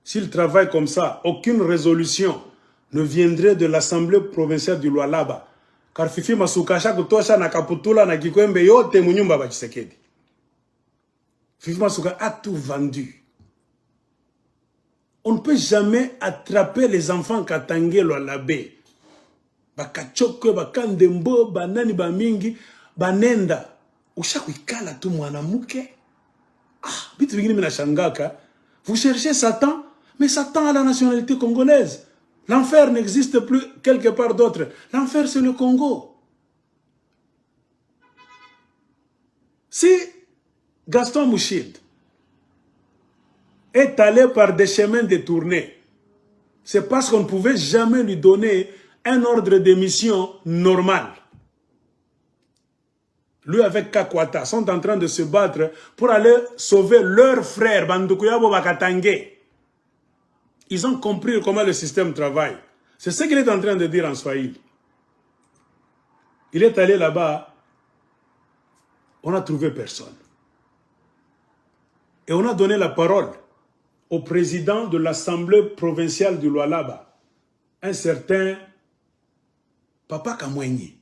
S'il travaille comme ça, aucune résolution ne viendrait de l'Assemblée provinciale du Lualaba. Car Fifi Masuka, chaque tosha na kaputula na kikwembe yote munyumba ba Tshisekedi. Fifi Masuka a tout vendu. On ne peut jamais attraper les enfants Katangé Lualabé. Bakachoke, bakandembo, banani bamingi, banenda. Ushaku ikala tu mwanamuke. Ah, bitu bingine mina shangaka. Vous cherchez Satan, mais Satan a la nationalité congolaise. L'enfer n'existe plus quelque part d'autre. L'enfer, c'est le Congo. Si Gaston Mouchid est allé par des chemins détournés, c'est parce qu'on ne pouvait jamais lui donner un ordre de mission normal. Lui avec Kakwata sont en train de se battre pour aller sauver leur frère Bandukuyabo Bakatangé. Ils ont compris comment le système travaille. C'est ce qu'il est en train de dire en Swahili. Il est allé là-bas, on n'a trouvé personne. Et on a donné la parole au président de l'Assemblée provinciale du Lualaba, un certain Papa Kamwenyi.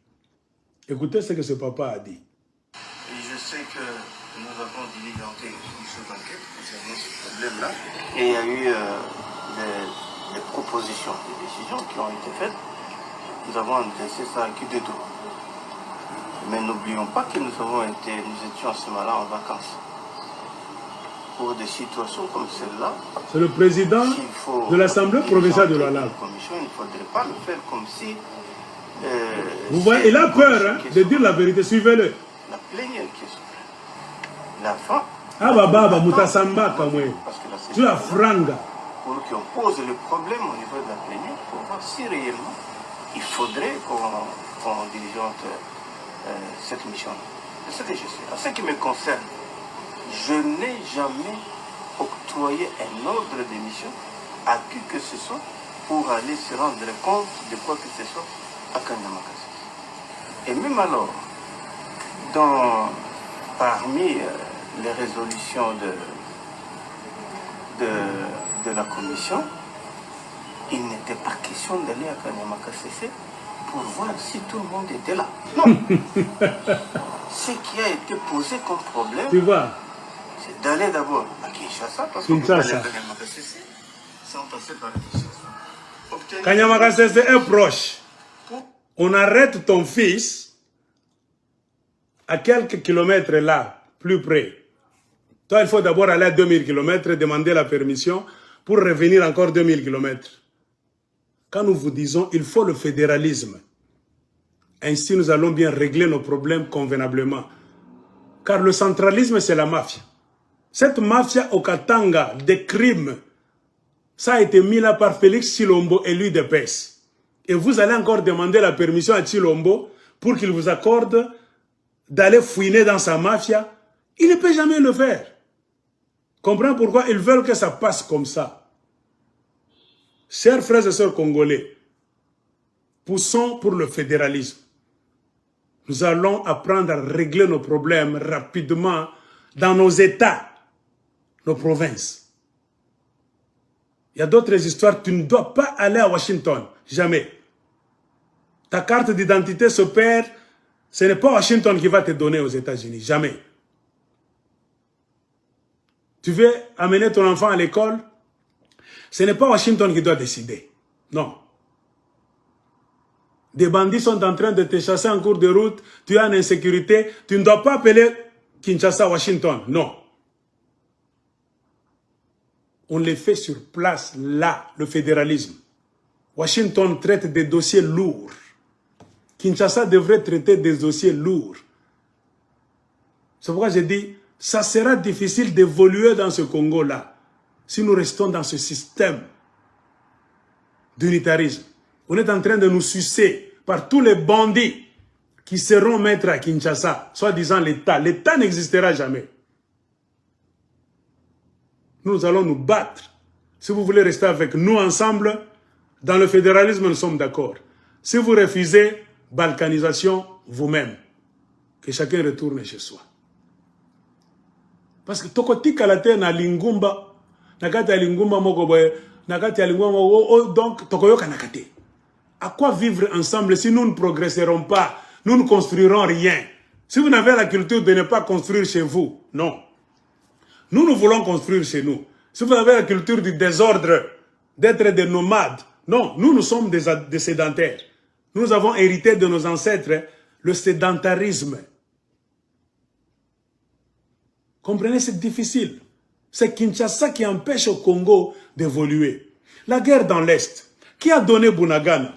Écoutez ce que ce papa a dit. Et je sais que nous avons diligenté une commission d'enquête concernant ce problème-là. Et il y a eu des propositions, des décisions qui ont été faites. Nous avons adressé ça à qui de tout. Mais n'oublions pas que nous étions à ce moment-là en vacances. Pour des situations comme celle-là, c'est le président de l'Assemblée provinciale de Lualaba. Il ne faudrait pas le faire comme si... vous voyez, il a peur de dire la vérité, suivez-le. La plénière qui est souffrée. La fin. Ah baba, mutasamba kamwe. Tu la franga. Pour qu'on pose le problème au niveau de la plénière, pour voir si réellement il faudrait qu'on diligente cette mission. C'est ce que je sais. En ce qui me concerne, je n'ai jamais octroyé un ordre de mission à qui que ce soit pour aller se rendre compte de quoi que ce soit à Kanyamaka CC. Et même alors, parmi les résolutions de la commission, il n'était pas question d'aller à Kanyamaka CC pour voir si tout le monde était là. Non. Ce qui a été posé comme problème, tu vois, c'est d'aller d'abord à Kinshasa, parce qu'on peut aller à Kanyamaka CC sans passer par Kinshasa. Kanyamaka CC est proche. On arrête ton fils à quelques kilomètres là, plus près. Toi, il faut d'abord aller à 2000 km, demander la permission pour revenir encore 2000 km. Quand nous vous disons, il faut le fédéralisme. Ainsi, nous allons bien régler nos problèmes convenablement. Car le centralisme, c'est la mafia. Cette mafia au Katanga, des crimes, ça a été mis là par Félix Tshilombo et lui de PES. Et vous allez encore demander la permission à Tshilombo pour qu'il vous accorde d'aller fouiner dans sa mafia. Il ne peut jamais le faire. Comprends pourquoi ils veulent que ça passe comme ça. Chers frères et sœurs congolais, poussons pour le fédéralisme. Nous allons apprendre à régler nos problèmes rapidement dans nos États, nos provinces. Il y a d'autres histoires. Tu ne dois pas aller à Washington. Jamais. Ta carte d'identité se perd. Ce n'est pas Washington qui va te donner aux États-Unis. Jamais. Tu veux amener ton enfant à l'école? Ce n'est pas Washington qui doit décider. Non. Des bandits sont en train de te chasser en cours de route, tu es en insécurité, tu ne dois pas appeler Kinshasa, Washington, non. On les fait sur place, là, le fédéralisme. Washington traite des dossiers lourds. Kinshasa devrait traiter des dossiers lourds. C'est pourquoi j'ai dit, ça sera difficile d'évoluer dans ce Congo-là, si nous restons dans ce système d'unitarisme. On est en train de nous sucer par tous les bandits qui seront maîtres à Kinshasa, soi-disant l'État. L'État n'existera jamais. Nous allons nous battre. Si vous voulez rester avec nous ensemble, dans le fédéralisme, nous sommes d'accord. Si vous refusez, balkanisation vous-même. Que chacun retourne chez soi. Parce que tokoti kalate na lingumba, nakati ya lingumba mokoboye, nakati ya lingumba mokoboye, donc tokoyoka nakate. À quoi vivre ensemble si nous ne progresserons pas, nous ne construirons rien? Si vous n'avez la culture de ne pas construire chez vous, non. Nous voulons construire chez nous. Si vous avez la culture du désordre, d'être des nomades, non, nous sommes des sédentaires. Nous avons hérité de nos ancêtres le sédentarisme. Comprenez, c'est difficile. C'est Kinshasa qui empêche au Congo d'évoluer. La guerre dans l'Est, qui a donné Bunagana?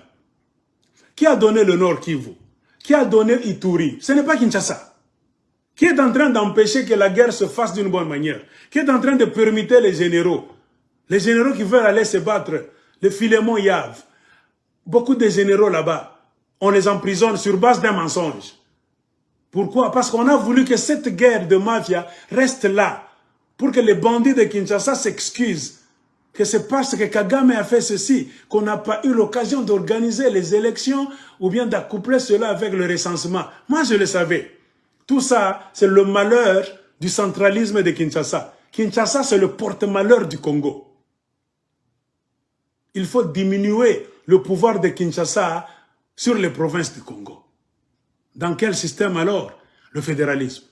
Qui a donné le Nord Kivu? Qui a donné Ituri? Ce n'est pas Kinshasa. Qui est en train d'empêcher que la guerre se fasse d'une bonne manière? Qui est en train de permettre les généraux qui veulent aller se battre, le Philémon Yav, beaucoup de généraux là-bas, on les emprisonne sur base d'un mensonge. Pourquoi? Parce qu'on a voulu que cette guerre de mafia reste là, pour que les bandits de Kinshasa s'excusent. Que c'est parce que Kagame a fait ceci qu'on n'a pas eu l'occasion d'organiser les élections ou bien d'accoupler cela avec le recensement. Moi, je le savais. Tout ça, c'est le malheur du centralisme de Kinshasa. Kinshasa, c'est le porte-malheur du Congo. Il faut diminuer le pouvoir de Kinshasa sur les provinces du Congo. Dans quel système alors? Le fédéralisme.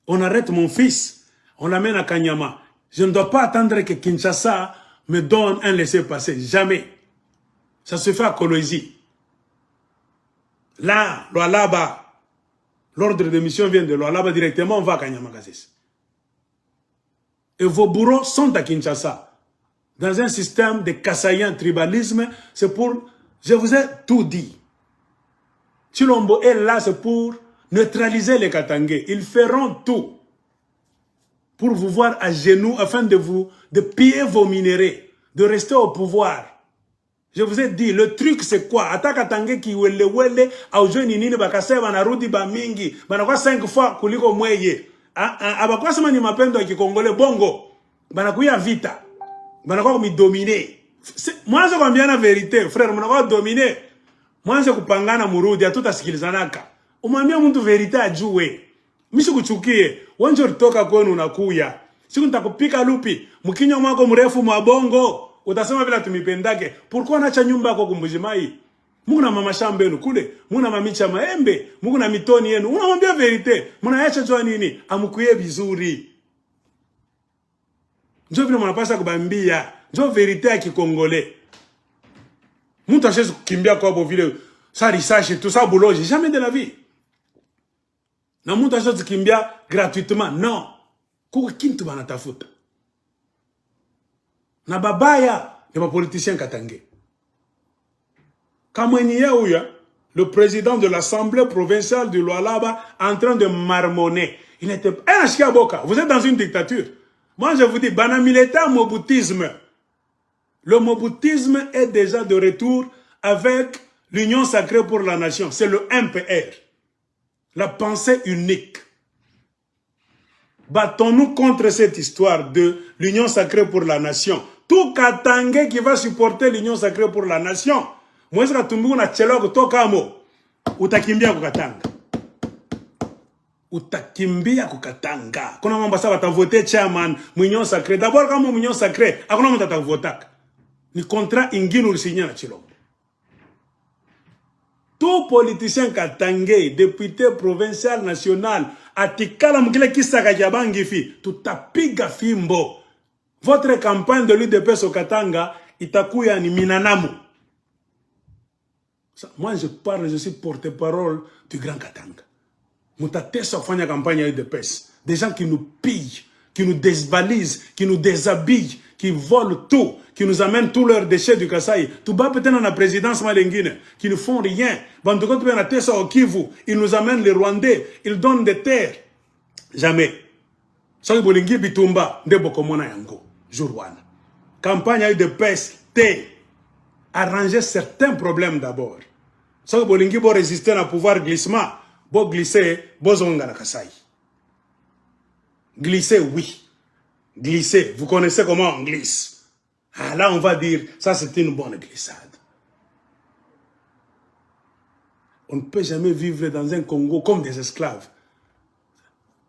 On arrête mon fils, on l'amène à Kanyama. Je ne dois pas attendre que Kinshasa me donne un laissez-passer. Jamais. Ça se fait à Kolwezi. Là, Lualaba, l'ordre de mission vient de Lualaba directement, on va à Kanyama. Et vos bourreaux sont à Kinshasa. Dans un système de Kassaïen tribalisme, c'est pour... Je vous ai tout dit. Chilombo est là, c'est pour neutraliser les Katangais. Ils feront tout pour vous voir à genoux afin de piller vos minéraux, de rester au pouvoir. Je vous ai dit, le truc c'est quoi? Attaque Katangais qui wele au jeune nini bakase banarudi ba mingi, banakwa 5 fois kuliko mweye. Abakwa sema ni mapendo ya Kikongole bongo. Banakuya vita. Banakwa mi dominer. Moi je combien la vérité, frère, banakwa dominer. Moi je kupangana murudi atuta sikilizanaka. Umwambia mtu vérité ajue. Mishi kuchukie, wanje ulitoka kwenu unakuya. Siku nitakupika lupi, mkinywa mwako mrefu mabongo, utasema bila tumipendake. Pourquoi nacha nyumba yako kumbujimai? Mungu na mama shamba yenu kule, mungu na mamicha maembe, mungu na mitoni yenu. Unamwambia verite, mnaacha jua nini? Amkuye vizuri. Njo vile mnapaswa kubambia, njo verite ya Kikongole. Mtu ashezi kukimbia kwa vile ça risage tout ça bouloge, jamais de la vie. Na mtu ashezi kukimbia gratuitement, non. Kuko kintu banatafuta. Na babaya ni bapoliticien Katangais. Kamwenye Ouya, le président de l'Assemblée provinciale du Lualaba, en train de marmonner. Il n'était pas un chiaboka. Vous êtes dans une dictature. Moi, je vous dis, banamileta moboutisme. Le moboutisme est déjà de retour avec l'Union sacrée pour la nation. C'est le MPR. La pensée unique. Battons-nous contre cette histoire de l'Union sacrée pour la nation. Tout Katangais qui va supporter l'Union sacrée pour la nation, moi, je vais tchelogo tokamo. Utakimbia kukatanga. Utakimbia kukatanga. Kuna mambo saba voter chairman, Union sacrée. D'abord, comme Union sacrée, akuna mtata votak. Ni contrat ingine ulisigna na tchelogo. Tout politicien Katangais, député provincial, national, atikala mkile kisaka jabangifi, tutapiga fimbo. Votre campagne de l'UDPS au Katanga, itakuya ni minanamu. Moi, je parle, je suis porte-parole du Grand Katanga. Moutatessa fait une campagne de pêche. Des gens qui nous pillent, qui nous désvalisent, qui nous déshabillent, qui volent tout, qui nous amènent tous leurs déchets du Kasaï. Tout bas peut-être dans la présidence malengine, qui ne font rien. Ils nous amènent les Rwandais, ils donnent des terres. Jamais. Soki bolingi bitumba, ndebo komona yango. Jour one. Campagne de pêche, arranger certains problèmes d'abord. Soki bolingi bo résister à pouvoir glissement, bo glisser, bo zonga na Kasaï. Glisser, oui. Glisser. Vous connaissez comment on glisse. Ah, là, on va dire, ça c'est une bonne glissade. On ne peut jamais vivre dans un Congo comme des esclaves.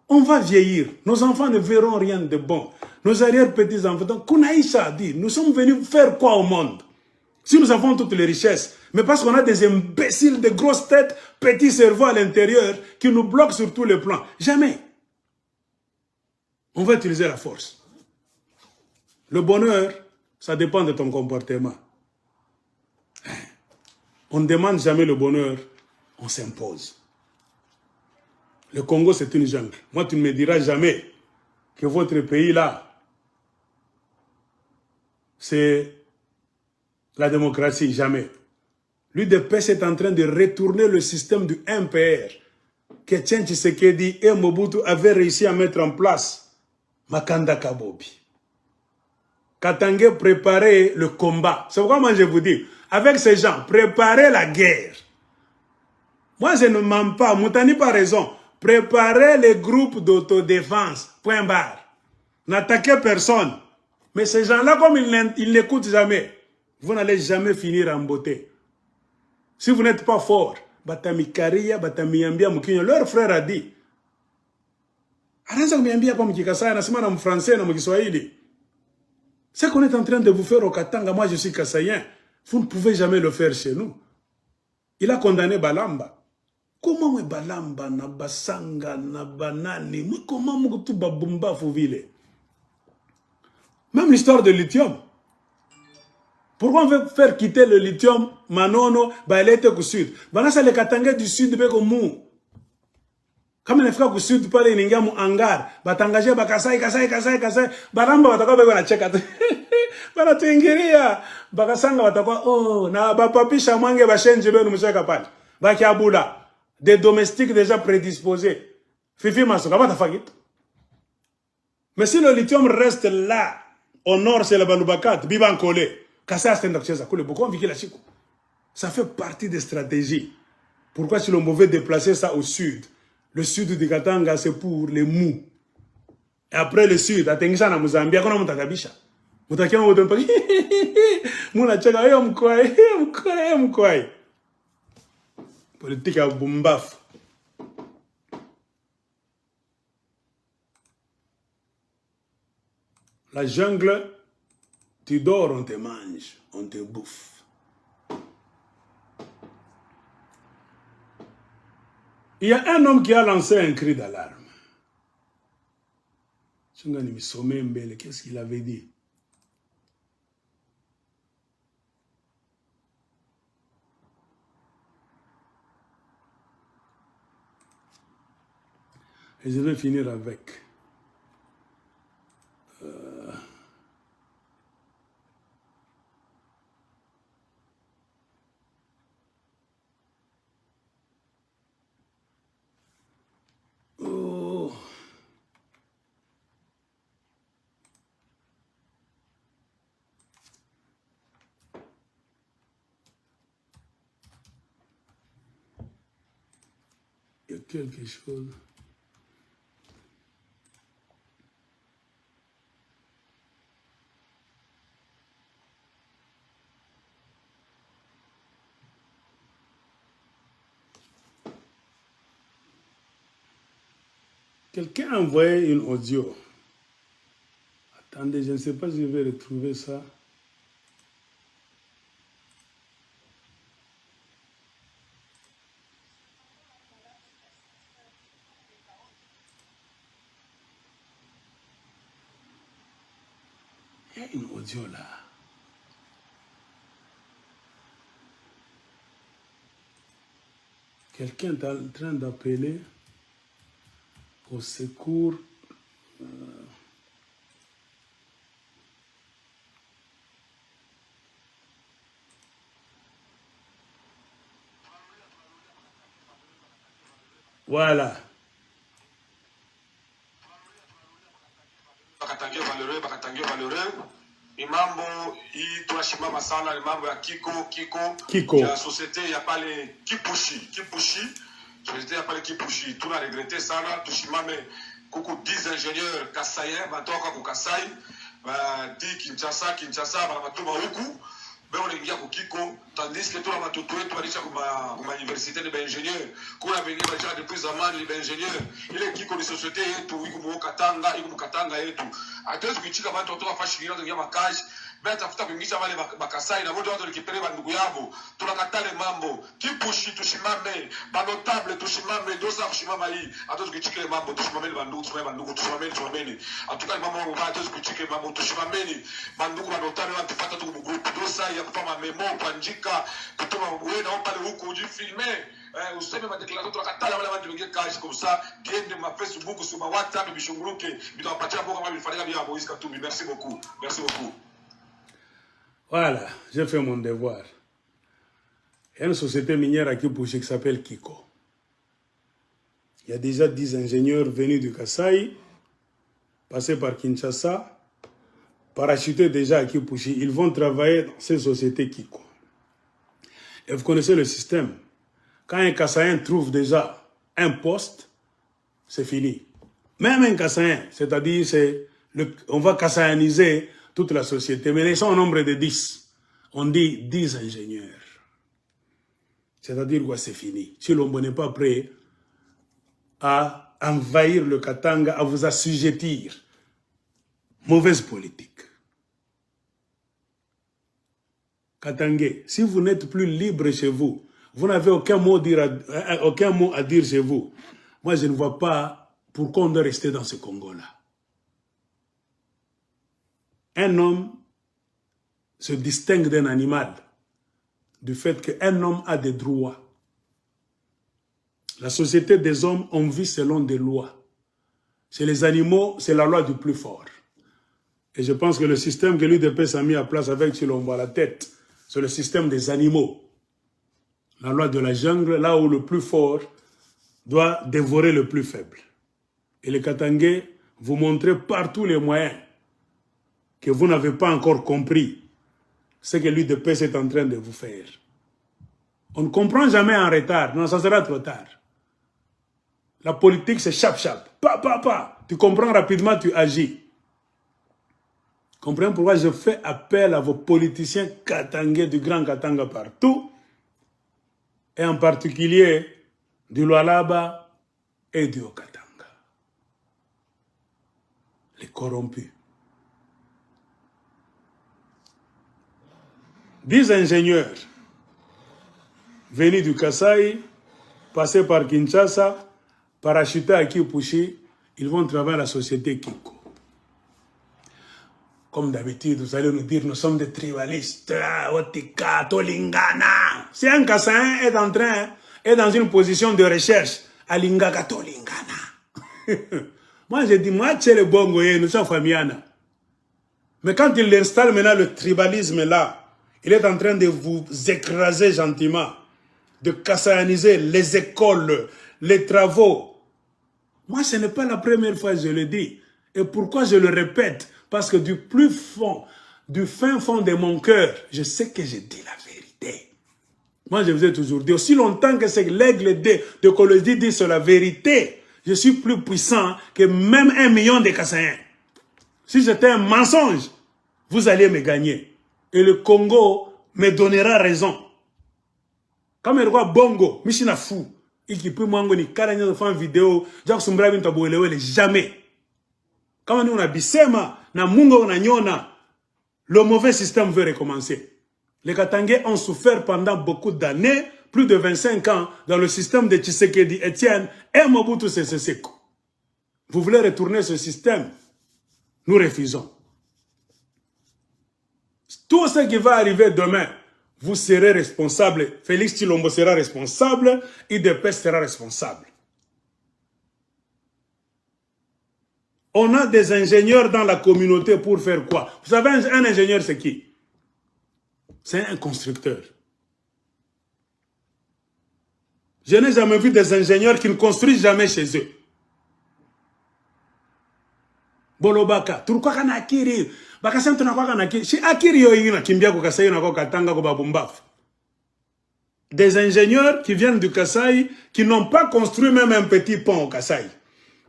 On va vieillir. Nos enfants ne verront rien de bon. Nos arrière-petits-enfants. Donc, Kounaïcha a dit, nous sommes venus faire quoi au monde? Si nous avons toutes les richesses, mais parce qu'on a des imbéciles, de grosses têtes, petits cerveaux à l'intérieur, qui nous bloquent sur tous les plans. Jamais. On va utiliser la force. Le bonheur, ça dépend de ton comportement. On ne demande jamais le bonheur, on s'impose. Le Congo, c'est une jungle. Moi, tu ne me diras jamais que votre pays-là, c'est la démocratie, jamais. L'UDPS est en train de retourner le système du MPR que Tien Tshisekedi et Mobutu avaient réussi à mettre en place. Makanda Kabobi. Katangé préparait le combat. C'est pourquoi moi je vous dis, avec ces gens, préparez la guerre. Moi je ne mens pas, Moutani pas raison. Préparez les groupes d'autodéfense. Point barre. N'attaquez personne. Mais ces gens-là, comme ils n'écoutent jamais, vous n'allez jamais finir en beauté. Si vous n'êtes pas fort, Batami Karia, Batami Yambia Mukinyo, leur frère a dit, Aranza Miambia comme Kikasaya, Nasima en français, dans Kiswahili. Ce qu'on est en train de vous faire au Katanga, moi je suis Kassaïen, vous ne pouvez jamais le faire chez nous. Il a condamné Balamba. Comment est Balamba, na Basanga, na Banani, comment est Babumba Fouvile? Même l'histoire de lithium. Pourquoi on veut faire quitter le lithium, Manono, Baelete au sud? Banasa le Katanga du sud, Beko Mou. Comme les frères du sud, pas les Ningamu Hangar, Batangaje, Bakasai, Kasai, Baramba, Bataka, Bana Cheka. Bana Tingiria, Bakasanga, Bataka, oh, na Bapapi, Chamange, Bachenje, Ben, Mouchaka Pat, Bakiaboula, des domestiques déjà prédisposés. Fifi Masoka, Batafagit. Mais si le lithium reste là, au nord, c'est le Baloubakat, Biban Kole, Kassa Stendakcheza, Kole, pourquoi on vit la Chico? Ça fait partie des stratégies. Pourquoi si l'on pouvait déplacer ça au sud? Le sud du Katanga, c'est pour les mous. Et après le sud, à Tengisha, na Mozambique, on a Moutakabisha. Moutakia, on a Moutakabisha. Mouna Tchaka, Mkouaï. Politique à Bumbaf. La jungle, tu dors, on te mange, on te bouffe. Il y a un homme qui a lancé un cri d'alarme. Qu'est-ce qu'il avait dit? Et je vais finir avec. Il y a quelque chose. Quelqu'un a envoyé une audio. Attendez, je ne sais pas si je vais retrouver ça. Il y a une audio là. Quelqu'un est en train d'appeler au secours. Voilà. Bakatangie valeureux. Imambo, tunashimama sana ni mambo ya Kiko. Ya société ya pale Kipushi. Société ya pale Kipushi. Tuna regrette sana, tushimame kuku 10 ingénieurs Kasaye, batoka ku Kasai, di Kinshasa, banamatuma huku. Beo ningia ku Kiko, tandis que tuna matoto wetu balisha kuma université de ingénieur. Kuna bengi balisha depuis zamani de ingénieur. Ile Kiko ni société yetu, iko mu Katanga yetu. Hatuwezi kuichika watu kutoka fashi ndio makazi. Beta tafuta kuingisha wale bakasai na wote watu likipeleka bandugu yabo. Tunakatale mambo. Kipushi tushimame, banotable tushimame, dosa kushimama hii. Hatuwezi kuichika mambo, tushimame bandugu, tushimame. Atukali mambo mbaya, hatuwezi kuichika mambo, tushimame. Bandugu banotable wanatupata tu mu group dosa ya kufanya memo kuandika, kutuma wewe na pale huko ujifilme. Useme madéclaration tunakatala wale watu wengine kazi comme ça, diende ma Facebook sur ma WhatsApp bishunguruke, bitawapatia boka kama bilifanyika bila Moïse Katumbi. Merci beaucoup. Voilà, j'ai fait mon devoir. Il y a une société minière à Kipushi qui s'appelle Kiko. Il y a déjà 10 ingénieurs venus du Kasai, passés par Kinshasa, parachutés déjà à Kipushi. Ils vont travailler dans ces sociétés Kiko. Et vous connaissez le système. Quand un Kassaïen trouve déjà un poste, c'est fini. Même un Kassaïen, c'est-à-dire on va kassaïaniser toute la société, mais ils sont au nombre de 10. On dit 10 ingénieurs. C'est-à-dire quoi, c'est fini. Si l'on n'est pas prêt à envahir le Katanga, à vous assujettir, mauvaise politique. Katangais, si vous n'êtes plus libre chez vous, vous n'avez aucun mot à dire chez vous. Moi, je ne vois pas pourquoi on doit rester dans ce Congo-là. Un homme se distingue d'un animal du fait qu'un homme a des droits. La société des hommes, on vit selon des lois. Chez les animaux, c'est la loi du plus fort. Et je pense que le système que l'UDPS a mis en place avec Chilombo à la tête, c'est le système des animaux. La loi de la jungle, là où le plus fort doit dévorer le plus faible. Et les Katangais, vous montrez par tous les moyens que vous n'avez pas encore compris ce que l'UDPS est en train de vous faire. On ne comprend jamais en retard. Non, ça sera trop tard. La politique, c'est chap-chap. Pa. Tu comprends rapidement, tu agis. Comprenez pourquoi je fais appel à vos politiciens katangais du Grand Katanga partout, et en particulier du Lualaba et du Okatanga. Les corrompus. 10 ingénieurs venus du Kasai, passés par Kinshasa, parachutés à Kipushi, ils vont travailler à la société Kiko. Comme d'habitude, vous allez nous dire, nous sommes des tribalistes, Otika, Tolingana. Si un Kassaïen est dans une position de recherche, à Lingaka, Tolingana. Moi, je dis, moi, c'est le bongo, nous sommes familiana. Mais quand il installe maintenant le tribalisme là, il est en train de vous écraser gentiment, de kassaïaniser les écoles, les travaux. Moi, ce n'est pas la première fois que je le dis. Et pourquoi je le répète? Parce que du fin fond de mon cœur, je sais que je dis la vérité. Moi, je vous ai toujours dit, aussi longtemps que c'est l'aigle de Kolodi dit sur la vérité, je suis plus puissant que même 1 million de Kassaïens. Si c'était un mensonge, vous allez me gagner. Et le Congo me donnera raison. Comme le roi Bongo, Michina fou, et qui peut m'envoyer une vidéo, jamais. Quand on a Bissema, na Mungo, na Nyona, le mauvais système veut recommencer. Les Katangais ont souffert pendant beaucoup d'années, plus de 25 ans, dans le système de Tshisekedi Etienne et Mobutu Sese Seko. Vous voulez retourner ce système? Nous refusons. Tout ce qui va arriver demain, vous serez responsable. Félix Tshilombo sera responsable. IDPS sera responsable. On a des ingénieurs dans la communauté pour faire quoi? Vous savez, un ingénieur, c'est qui? C'est un constructeur. Je n'ai jamais vu des ingénieurs qui ne construisent jamais chez eux. Bolobaka, turukwa kana akiri. Baka sema tunakuwa kana akiri. Si akiri yo ina kimbia kwa Kasai na kwa Katanga kwa Babumbafu. Des ingénieurs qui viennent du Kasai, qui n'ont pas construit même un petit pont au Kasai.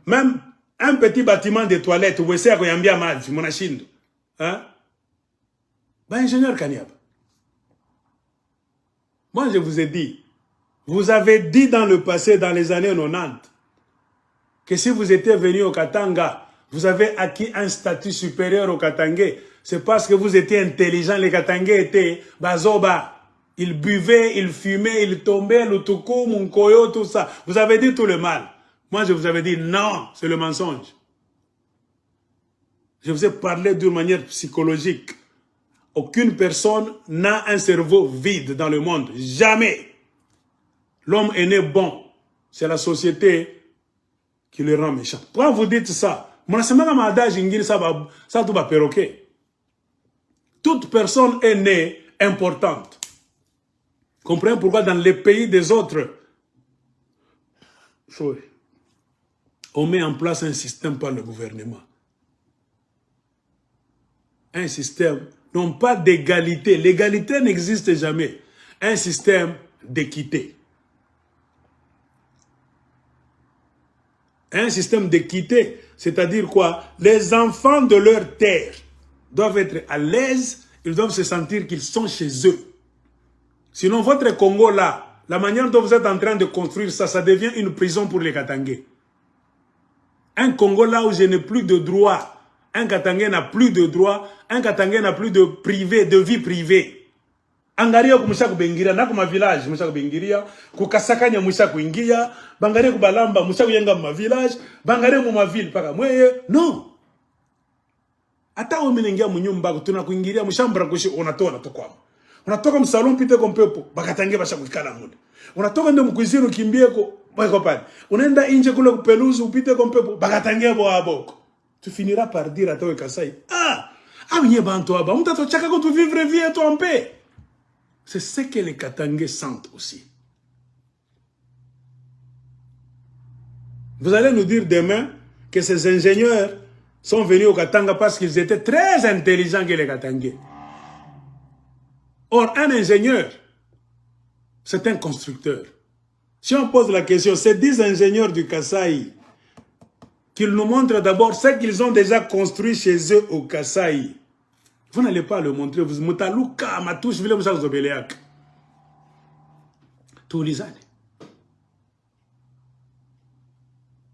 Même un petit bâtiment de toilettes, où c'est qu'on y a mal, mon achindo. Hein? Ben, ingénieur Kanyaba. Moi, je vous ai dit, vous avez dit dans le passé, dans les années 90, que si vous étiez venu au Katanga, vous avez acquis un statut supérieur au Katangais. C'est parce que vous étiez intelligent. Les Katangais étaient bazoba. Ils buvaient, ils fumaient, ils tombaient, le toukou, munkoyo, tout ça. Vous avez dit tout le mal. Moi, je vous avais dit non, c'est le mensonge. Je vous ai parlé d'une manière psychologique. Aucune personne n'a un cerveau vide dans le monde. Jamais. L'homme est né bon. C'est la société qui le rend méchant. Pourquoi vous dites ça? Toute personne est née importante. Comprenez pourquoi dans les pays des autres, on met en place un système par le gouvernement. Un système, non pas d'égalité. L'égalité n'existe jamais. Un système d'équité. Un système d'équité, c'est-à-dire quoi? Les enfants de leur terre doivent être à l'aise, ils doivent se sentir qu'ils sont chez eux. Sinon, votre Congo là, la manière dont vous êtes en train de construire ça, ça devient une prison pour les Katangais. Un Congo là où je n'ai plus de droit, un Katangais n'a plus de droit, un Katangais n'a plus de privé, de vie privée. Angaria kumusha kubengiria na kuma village musha kubengiria kukasakanya musha kuingia bangaria kubalamba musha kuyenga mu village bangaria mu ville paka mweye non ata umenengia mu nyumba tuna kuingiria mushambra kushi unatoka tokwamo unatoka msalon pite kompepo bakatange basha kukala muda unatoka ndo mkuizini ukimbie ko bako pale unaenda nje kule kupeluzu upite kompepo bakatange bo aboko tu finiras par dire à toi Kasai nye bantu aba mutato chaka ko tu vivre vie toi en paix. C'est ce que les Katangais sentent aussi. Vous allez nous dire demain que ces ingénieurs sont venus au Katanga parce qu'ils étaient très intelligents que les Katangais. Or, un ingénieur, c'est un constructeur. Si on pose la question, ces 10 ingénieurs du Kasai, qu'ils nous montrent d'abord ce qu'ils ont déjà construit chez eux au Kasai. Vous n'allez pas le montrer. Vous mutaluka matouche vile musa zobeleak. Tous les années.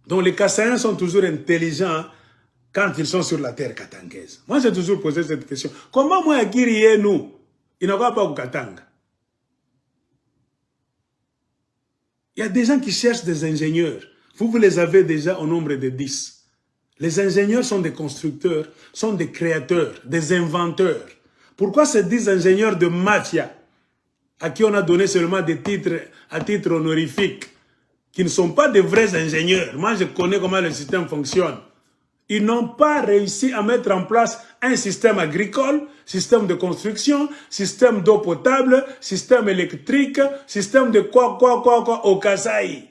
Donc les Kassaïens sont toujours intelligents quand ils sont sur la terre katangaise. Moi j'ai toujours posé cette question. Comment moi Akiri nous, il n'a pas au Katanga? Il y a des gens qui cherchent des ingénieurs. Vous les avez déjà au nombre de 10. Les ingénieurs sont des constructeurs, sont des créateurs, des inventeurs. Pourquoi ces 10 ingénieurs de mafia, à qui on a donné seulement des titres à titre honorifique, qui ne sont pas des vrais ingénieurs? Moi, je connais comment le système fonctionne. Ils n'ont pas réussi à mettre en place un système agricole, système de construction, système d'eau potable, système électrique, système de quoi au Kasai.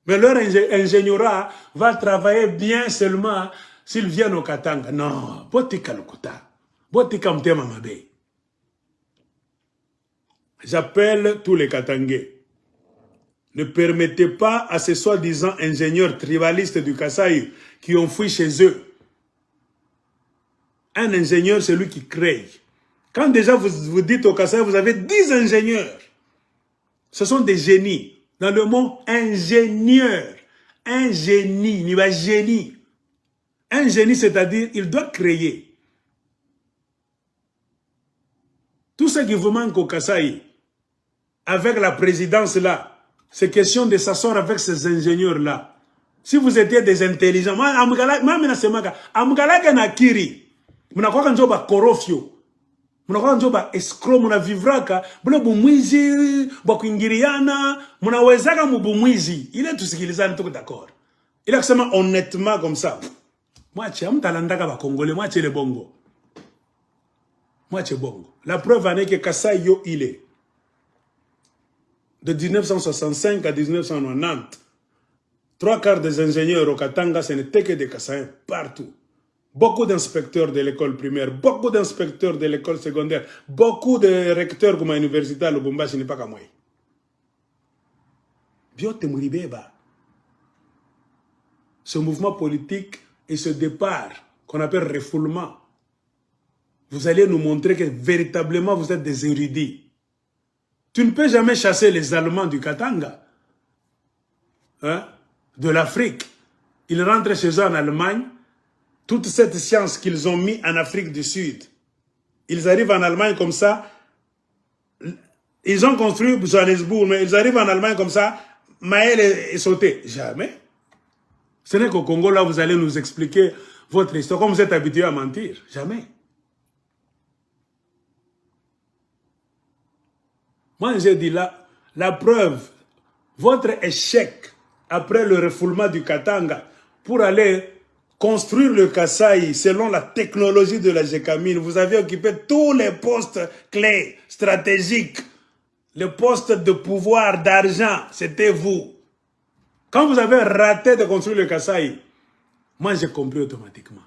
Mais leur ingénieura va travailler bien seulement s'ils viennent au Katanga. Non, botika lukuta, botika mtema mabe. J'appelle tous les Katangais. Ne permettez pas à ces soi-disant ingénieurs tribalistes du Kasai qui ont fui chez eux. Un ingénieur, c'est lui qui crée. Quand déjà vous dites au Kasai, vous avez 10 ingénieurs. Ce sont des génies. Dans le mot ingénieur, un génie, il va génie. Un génie, c'est-à-dire, il doit créer. Tout ce qui vous manque au Kasai, avec la présidence là, c'est question de s'asseoir avec ces ingénieurs-là. Si vous étiez des intelligents, moi, Muna njoba escrow muna vivraka, bule bumwizi, bakuingiriana, muna wezaka mubumwizi. Il est tout ce qu'il est d'accord. Il a kusema honnêtement comme ça. Moi, je suis un Congolais, moi, je suis le bongo. Moi, je suis bongo. La preuve en est que Kassai, yo, il est. De 1965 à 1990, 3/4 des ingénieurs au Katanga, ce n'était que des Kassaïens partout. Beaucoup d'inspecteurs de l'école primaire, beaucoup d'inspecteurs de l'école secondaire, beaucoup de recteurs comme l'université à Lubumbashi, n'est pas qu'à moi. Biote Mouribeba. Ce mouvement politique et ce départ qu'on appelle refoulement, vous allez nous montrer que véritablement vous êtes des érudits. Tu ne peux jamais chasser les Allemands du Katanga, hein, de l'Afrique. Ils rentrent chez eux en Allemagne. Toute cette science qu'ils ont mis en Afrique du Sud, ils arrivent en Allemagne comme ça. Ils ont construit Johannesburg, mais ils arrivent en Allemagne comme ça. Maël est sauté. Jamais. Ce n'est qu'au Congo, là, vous allez nous expliquer votre histoire, comme vous êtes habitué à mentir. Jamais. Moi, j'ai dit là, la preuve, votre échec après le refoulement du Katanga pour aller construire le Kasaï selon la technologie de la Gécamine, vous avez occupé tous les postes clés, stratégiques, les postes de pouvoir, d'argent, c'était vous. Quand vous avez raté de construire le Kasaï, moi j'ai compris automatiquement.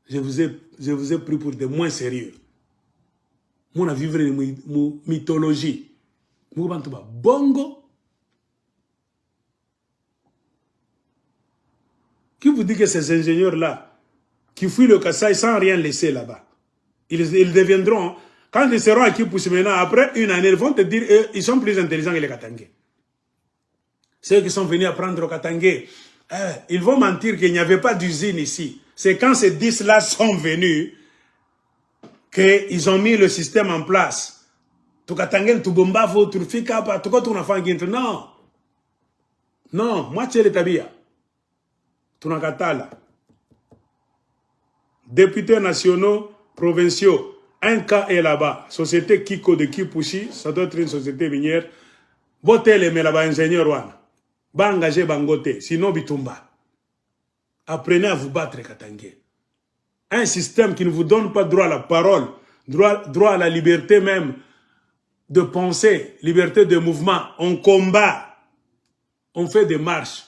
Je vous ai pris pour des moins sérieux. Moi, on a vécu une mythologie. Bongo. Qui vous dit que ces ingénieurs-là, qui fuient le Kasaï sans rien laisser là-bas, ils deviendront, quand ils seront à Kipushi maintenant, après une année, ils vont te dire, ils sont plus intelligents que les Katangais. Ceux qui sont venus apprendre au Katangais, ils vont mentir qu'il n'y avait pas d'usine ici. C'est quand ces 10-là sont venus qu'ils ont mis le système en place. Non. Non, moi, c'est l'établia. Tunakatala. Députés nationaux, provinciaux, un cas est là-bas. Société Kiko de Kipushi, ça doit être une société minière. Botel mais là-bas, ingénieur Wana. Ba engagé Bangote, sinon Bitumba. Apprenez à vous battre, Katangé. Un système qui ne vous donne pas droit à la parole, droit à la liberté même de penser, liberté de mouvement. On combat, on fait des marches.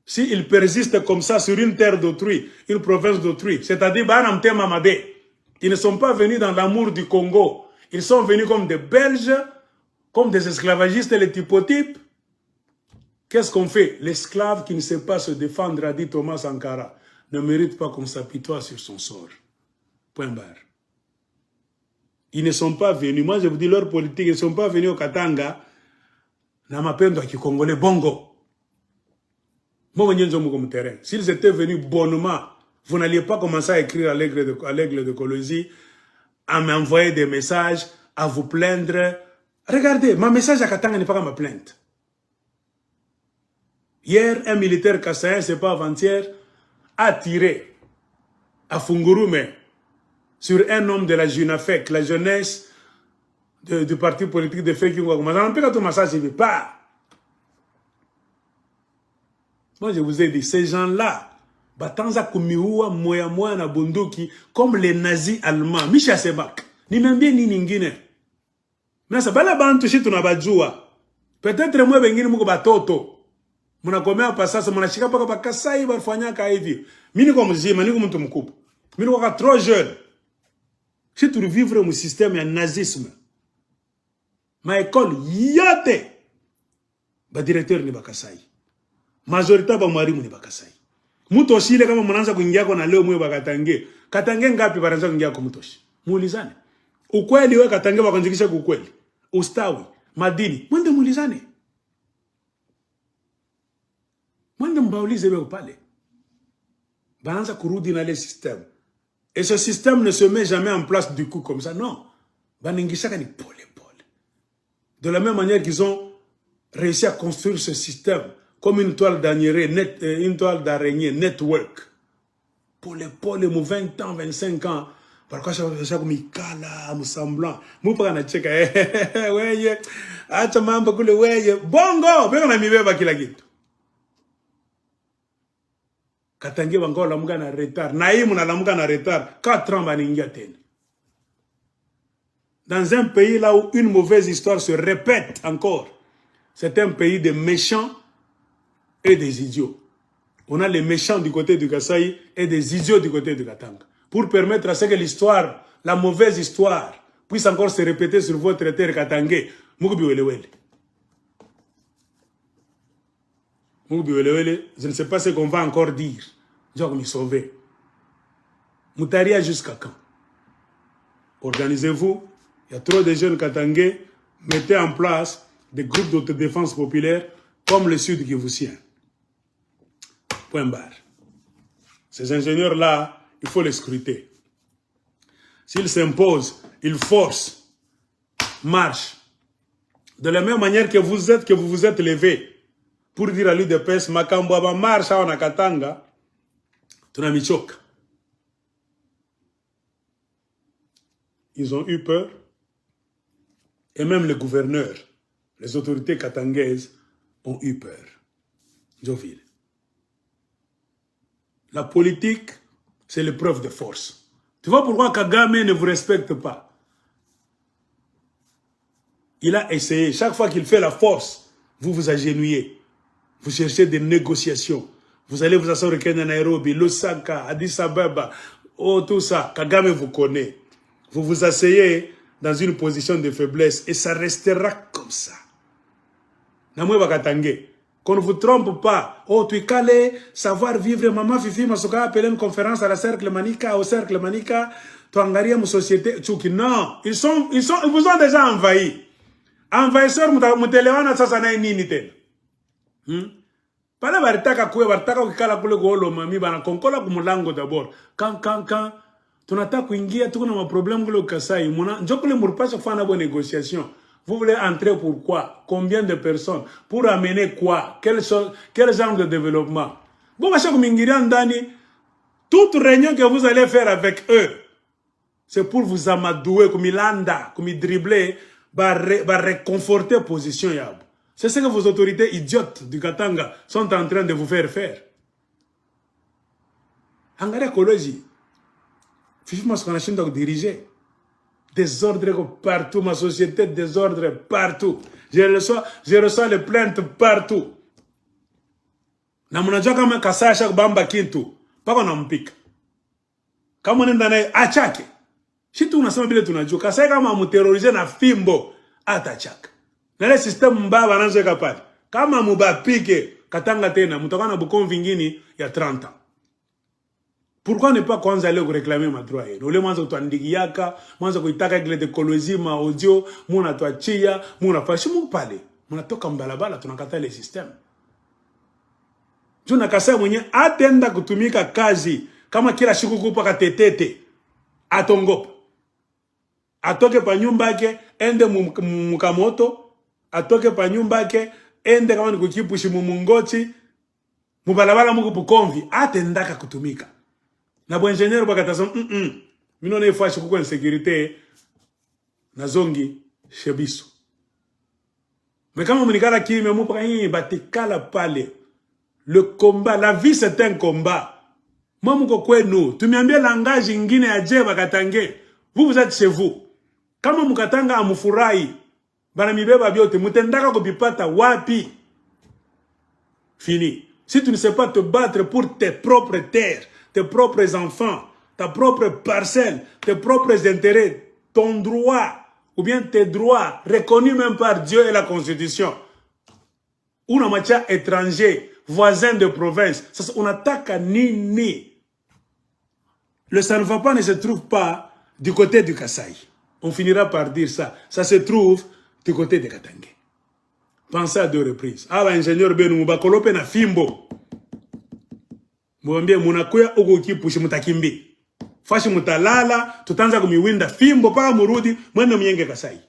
S'ils persistent comme ça sur une terre d'autrui, une province d'autrui, c'est-à-dire, ils ne sont pas venus dans l'amour du Congo. Ils sont venus comme des Belges, comme des esclavagistes, les typotypes. Qu'est-ce qu'on fait? L'esclave qui ne sait pas se défendre, a dit Thomas Sankara, ne mérite pas qu'on s'apitoie sur son sort. Point barre. Ils ne sont pas venus, moi je vous dis leur politique, ils ne sont pas venus au Katanga, Namapendo qui Congolais bongo. S'ils étaient venus bonnement, vous n'alliez pas commencer à écrire à l'aigle de Colosie, à m'envoyer des messages, à vous plaindre. Regardez, ma message à Katanga n'est pas ma plainte. Hier, un militaire kassaïen, c'est pas avant-hier, a tiré à Fungurume sur un homme de la JUNAFEC, la jeunesse du parti politique de Fekingo. Moi, je vous ai dit, ces gens-là, comme les nazis allemands, Misha Sebak, ni même bien ni ningine. Mais ça va la bande toucher ton abadjoua. Peut-être moi, bengine mou batoto. Mon acomé a passé, mon achika pas kasai, barfanya kaivi. Mini comme zima, ni comme ton coupe. Mini comme trop jeune. Si tu vivre mon système, il y a nazisme. Ma école, yate. Ba directeur ni bakasai. Majorité ba mwarimu ni bakasai. Mutoshi ile kama mwananza kuingia kwa na leo mwe bakatange. Katange ngapi baranza kuingia kwa mutoshi? Muulizane. Ukweli wewe Katange bakanjikisha kwa ukweli. Ustawi, madini, mwende muulizane. Mwende mbaulize wewe pale. Baranza kurudi na le système. Et ce système ne se met jamais en place du coup comme ça. Non. Baningishaka ni pole pole. De la même manière qu'ils ont réussi à construire ce système comme une toile d'araignée network. Pour les 20 ans, 25 ans. Par quoi chaque mikala, semblant. Mou pas na cheka, weye, acha mambo kule weye, bongo, beko na mibeba kila kitu. Katange bango la mga na retard, naimu na la mga na retard, 4 ans baningia tena. Dans un pays là où une mauvaise histoire se répète encore, c'est un pays de méchants et des idiots. On a les méchants du côté du Kasaï et des idiots du côté du Katanga. Pour permettre à ce que l'histoire, la mauvaise histoire, puisse encore se répéter sur votre terre katangé. Mugubi welewele. Mugubi welewele, je ne sais pas ce qu'on va encore dire. Genre, m'y sauver. Moutaria jusqu'à quand? Organisez-vous. Il y a trop de jeunes katangés. Mettez en place des groupes d'autodéfense populaire comme le Sud Kivusien. Point barre. Ces ingénieurs-là, il faut les scruter. S'ils s'imposent, ils forcent, marchent. De la même manière que vous vous êtes levé pour dire à l'UDPS, Makambouaba marche à Katanga, Tunamichok. Ils ont eu peur. Et même les gouverneurs, les autorités katangaises ont eu peur. Joville. La politique, c'est l'épreuve de force. Tu vois pourquoi Kagame ne vous respecte pas? Il a essayé. Chaque fois qu'il fait la force, vous vous agenouillez. Vous cherchez des négociations. Vous allez vous asseoir au Kenya, Nairobi, Lusaka, Addis Ababa, oh, tout ça. Kagame vous connaît. Vous vous asseyez dans une position de faiblesse et ça restera comme ça. Namwe Bakatangé. Qu'on ne vous trompe pas. Oh, tu es calé, savoir vivre. Maman Fifi Masoka a appelé une conférence à la Cercle Manika, au Cercle Manika. Tu engaries une société. Non, ils vous ont déjà envahi. Envahisseurs, mutelewana sasa na nini tena. Pala baritaka kwe, baritaka ukikala kule kuolo mami, bana konkola kumulango d'abord. Quand, tunataka kuingia, tuko na maproblème kule Kasai. Njokule murupasha kufanya bonne négociation. Vous voulez entrer pour quoi? Combien de personnes? Pour amener quoi? Quel genre de développement? Bon, toute réunion que vous allez faire avec eux, c'est pour vous amadouer, comme Ilanda, comme dribbler, réconforter position. C'est ce que vos autorités idiotes du Katanga sont en train de vous faire. Angare écologie. Fifi Maskonachinda diriger. Désordre partout, ma société, désordre partout. Je reçois les plaintes partout. Na munajua kama kasasha kubamba kintu, pako na mpika. Kama nenda naye achake. Shitu unasema vile tunajua, kasai kama muterorize na fimbo, atachaka. Na ile system mbaba anazoweka pale. Kama mubapike, Katanga tena, mutakuwa na Bukombe vingine ya 30 ans. Pourquoi ne pas kwanza aller réclamer ma droit? Ule mwanzo tuandikiaka, mwanzo kuitaka ile teknolojia ma audio, muna tuachia, muna fashi pale. Muna toka mbalabala tunakata ile system. Juna kasa mwenye atenda kutumika kazi kama kila siku kupaka tetete. Atongopa. Atoke pa nyumba yake ende mukamoto, atoke pa nyumba yake ende kama ni kukipushi mungoti, mubalabala muku Bukombe, atendaka kutumika. Na bo ingénieur bakatason mino na ifashi kuko insécurité na zongi shebiso. Mais kama munikala kimya mupa batikala pale. Le combat, la vie c'est un combat. Moi muko kwenu, tumiambie langage ingine ya je bakatange. Vous êtes chez vous. Kama mukatanga amufurahi, bana mibeba biote mutendaka kubipata wapi? Fini. Si tu ne sais pas te battre pour tes propres terres, tes propres enfants, ta propre parcelle, tes propres intérêts, ton droit, ou bien tes droits, reconnus même par Dieu et la Constitution, ou en matière étranger, voisin de province, ça, on attaque à Nini. Le Sanfapa ne se trouve pas du côté du Kasaï. On finira par dire ça. Ça se trouve du côté de Katangé. Pensez à 2 reprises. Ah, l'ingénieur Benou, bakolope na fimbo. Mwambie munakuya uko kipushi mutakimbi. Fashi mutalala, tutanza kumiwinda fimbo paka murudi, mwende mienge Kasai.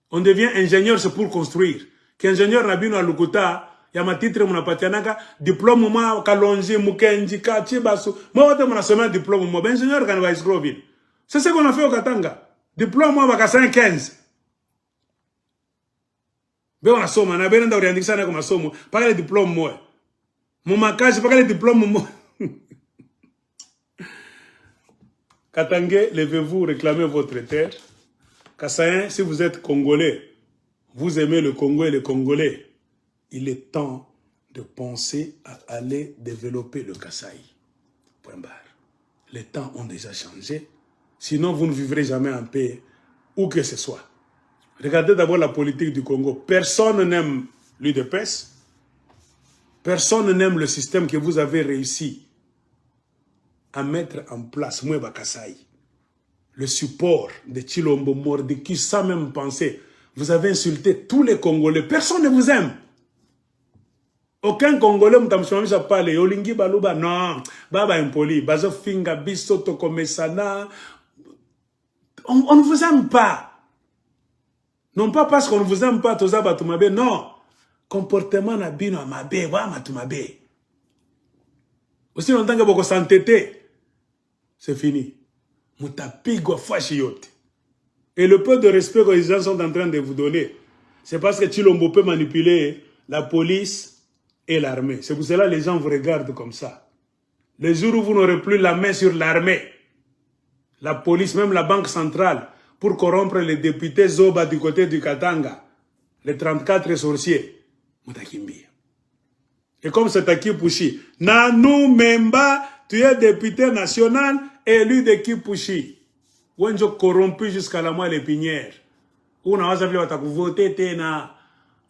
On devient ingénieur, c'est pour construire. Qu'ingénieur Nabino Alukuta, ya matitre munapatianaka diplôme mwa kalonji mukenji kachibasu moi wote munasomea diplôme mwa ingénieur kana ba escroville. C'est ce qu'on a fait au Katanga. Diplôme mwa baka 515. Be on asoma na benda oriandikisa na kwa masomo paka le diplôme mwa. Mumakaji paka le diplôme mwa. Katangais, levez-vous, réclamez votre terre. Kassaïen, si vous êtes Congolais, vous aimez le Congo et les Congolais, il est temps de penser à aller développer le Kasaï. Point barre. Les temps ont déjà changé. Sinon, vous ne vivrez jamais en paix, où que ce soit. Regardez d'abord la politique du Congo. Personne n'aime l'UDPS. Personne n'aime le système que vous avez réussi à mettre en place. Moueba Kasaï. Le support de Chilombo Mordeki, sans même penser. Vous avez insulté tous les Congolais. Personne ne vous aime. Aucun Congolais ne parle. Yolingi Baluba, non. Baba impoli. Bazo Finga, Bisoto Komesana. On ne vous aime pas. Non pas parce qu'on ne vous aime pas, Toza Batumabe. Non. Comportement Nabino Amabe. Wa Matumabe. Aussi longtemps que vous s'entêtez, c'est fini. Moutapigwa Fashiyote. Et le peu de respect que les gens sont en train de vous donner, c'est parce que Chilombo peut manipuler la police et l'armée. C'est pour cela que les gens vous regardent comme ça. Le jour où vous n'aurez plus la main sur l'armée, la police, même la banque centrale, pour corrompre les députés Zoba du côté du Katanga, les 34 sorciers, Moutakimbi. Et comme c'est à Kipushi, Nanou Memba, tu es député national, élu de Kipushi. Wenjo corrompu jusqu'à la moelle épinière. Una waza vile watakuvote tena.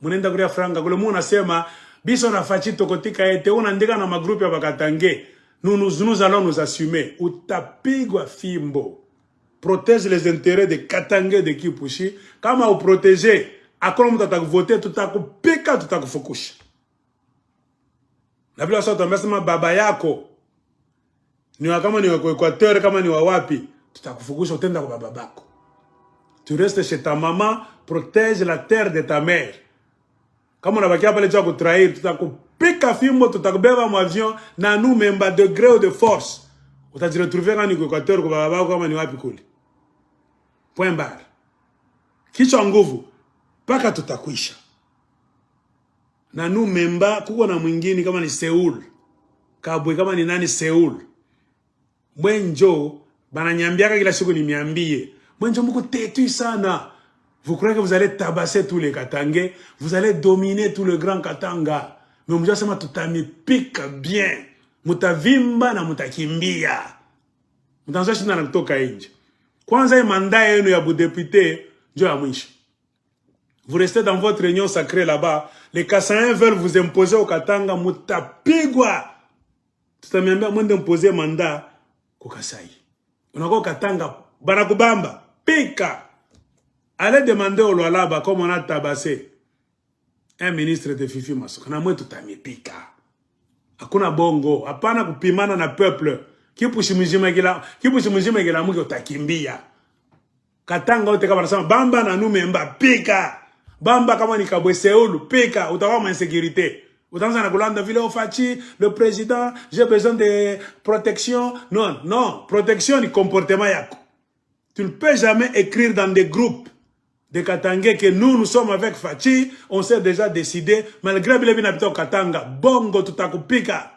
Munenda kuria franga. Kule muna sema, biso na fachi tokotika ete. Una ndika na magrupi ya bakatange. Nous allons nous assumer. Utapigwa fimbo. Protège les intérêts de Katangais de Kipushi. Kama ou protéger, akolo mutatakuvote, tutakupika, tutakufukusha. Na vile wasa utamesema baba yako. Niwa kama niwa kwa Equateur, kama niwa wapi. Tutakufukusha utenda kwa baba bako. Tu restes chez ta maman, protège la terre de ta mère. Kama unabakia pale tu trahir, tutakupika fimbo, tutakubeba mu avion na nous memba de gré ou de force. Utajiretrouver kama ni kwa Equateur kwa baba bako kama ni wapi kule. Point barre. Kichwa nguvu paka tutakwisha. Na nous memba kuko na mwingine kama ni Seoul. Kabwe kama ni nani Seoul. Mwenjo bananyambiaka kila siku ni miambie. Mwenjo mko têtu sana. Vous croyez que vous allez tabasser tous les Katangais, vous allez dominer tout le grand Katanga. Mais mwenjo sema tutamipika bien. Mutavimba na mutakimbia. Mtanzo shina na kutoka nje. Kwanza hii mandat yenu ya budéputé ndio ya mwisho. Vous restez dans votre réunion sacrée là-bas. Les Kassaïens veulent vous imposer au Katanga, mutapigwa. Tutamiambia mwende imposer mandat kwa Kasai. Unako Katanga, banakubamba, pika. Allez demander au Lualaba comme on a tabassé un ministre de Fifi Masoka. Na mwe tutamipika. Hakuna bongo, hapana kupimana na peuple. Kipushi mjima gila mungi utakimbia. Katanga wote kama nasema bamba na numemba pika. Bamba kama ni Kabwe Seoul pika, utakuwa ma insécurité. Utanza na kulanda vile ofachi, le président, j'ai besoin de protection. Non, non, protection ni comportement yako. Tu ne peux jamais écrire dans des groupes de Katangais que nous sommes avec Fachi, on s'est déjà décidé, malgré bile binabita au Katanga, bongo tutakupika.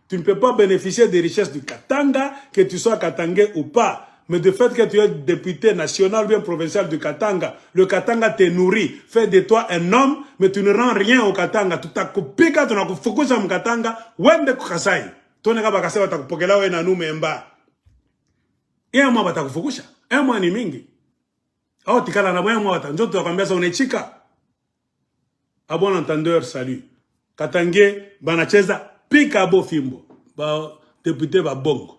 Tu ne peux pas bénéficier des richesses du Katanga, que tu sois Katangais ou pas. Mais de fait que tu es député national ou bien provincial du Katanga, le Katanga te nourrit, fait de toi un homme, mais tu ne rends rien au Katanga. Tu t'akupika, tu n'akufukuza mu Katanga, wende kukasai. Toneka bakasai watakupokela we na nume mba. Ia mwa batakufukusha. Ia mwa ni mingi. Au tikala na mwa wata. Njoto wakwambia sa unechika. A bon entendeur, salut. Katangais, banacheza, pika abo fimbo. Ba député ba bongo.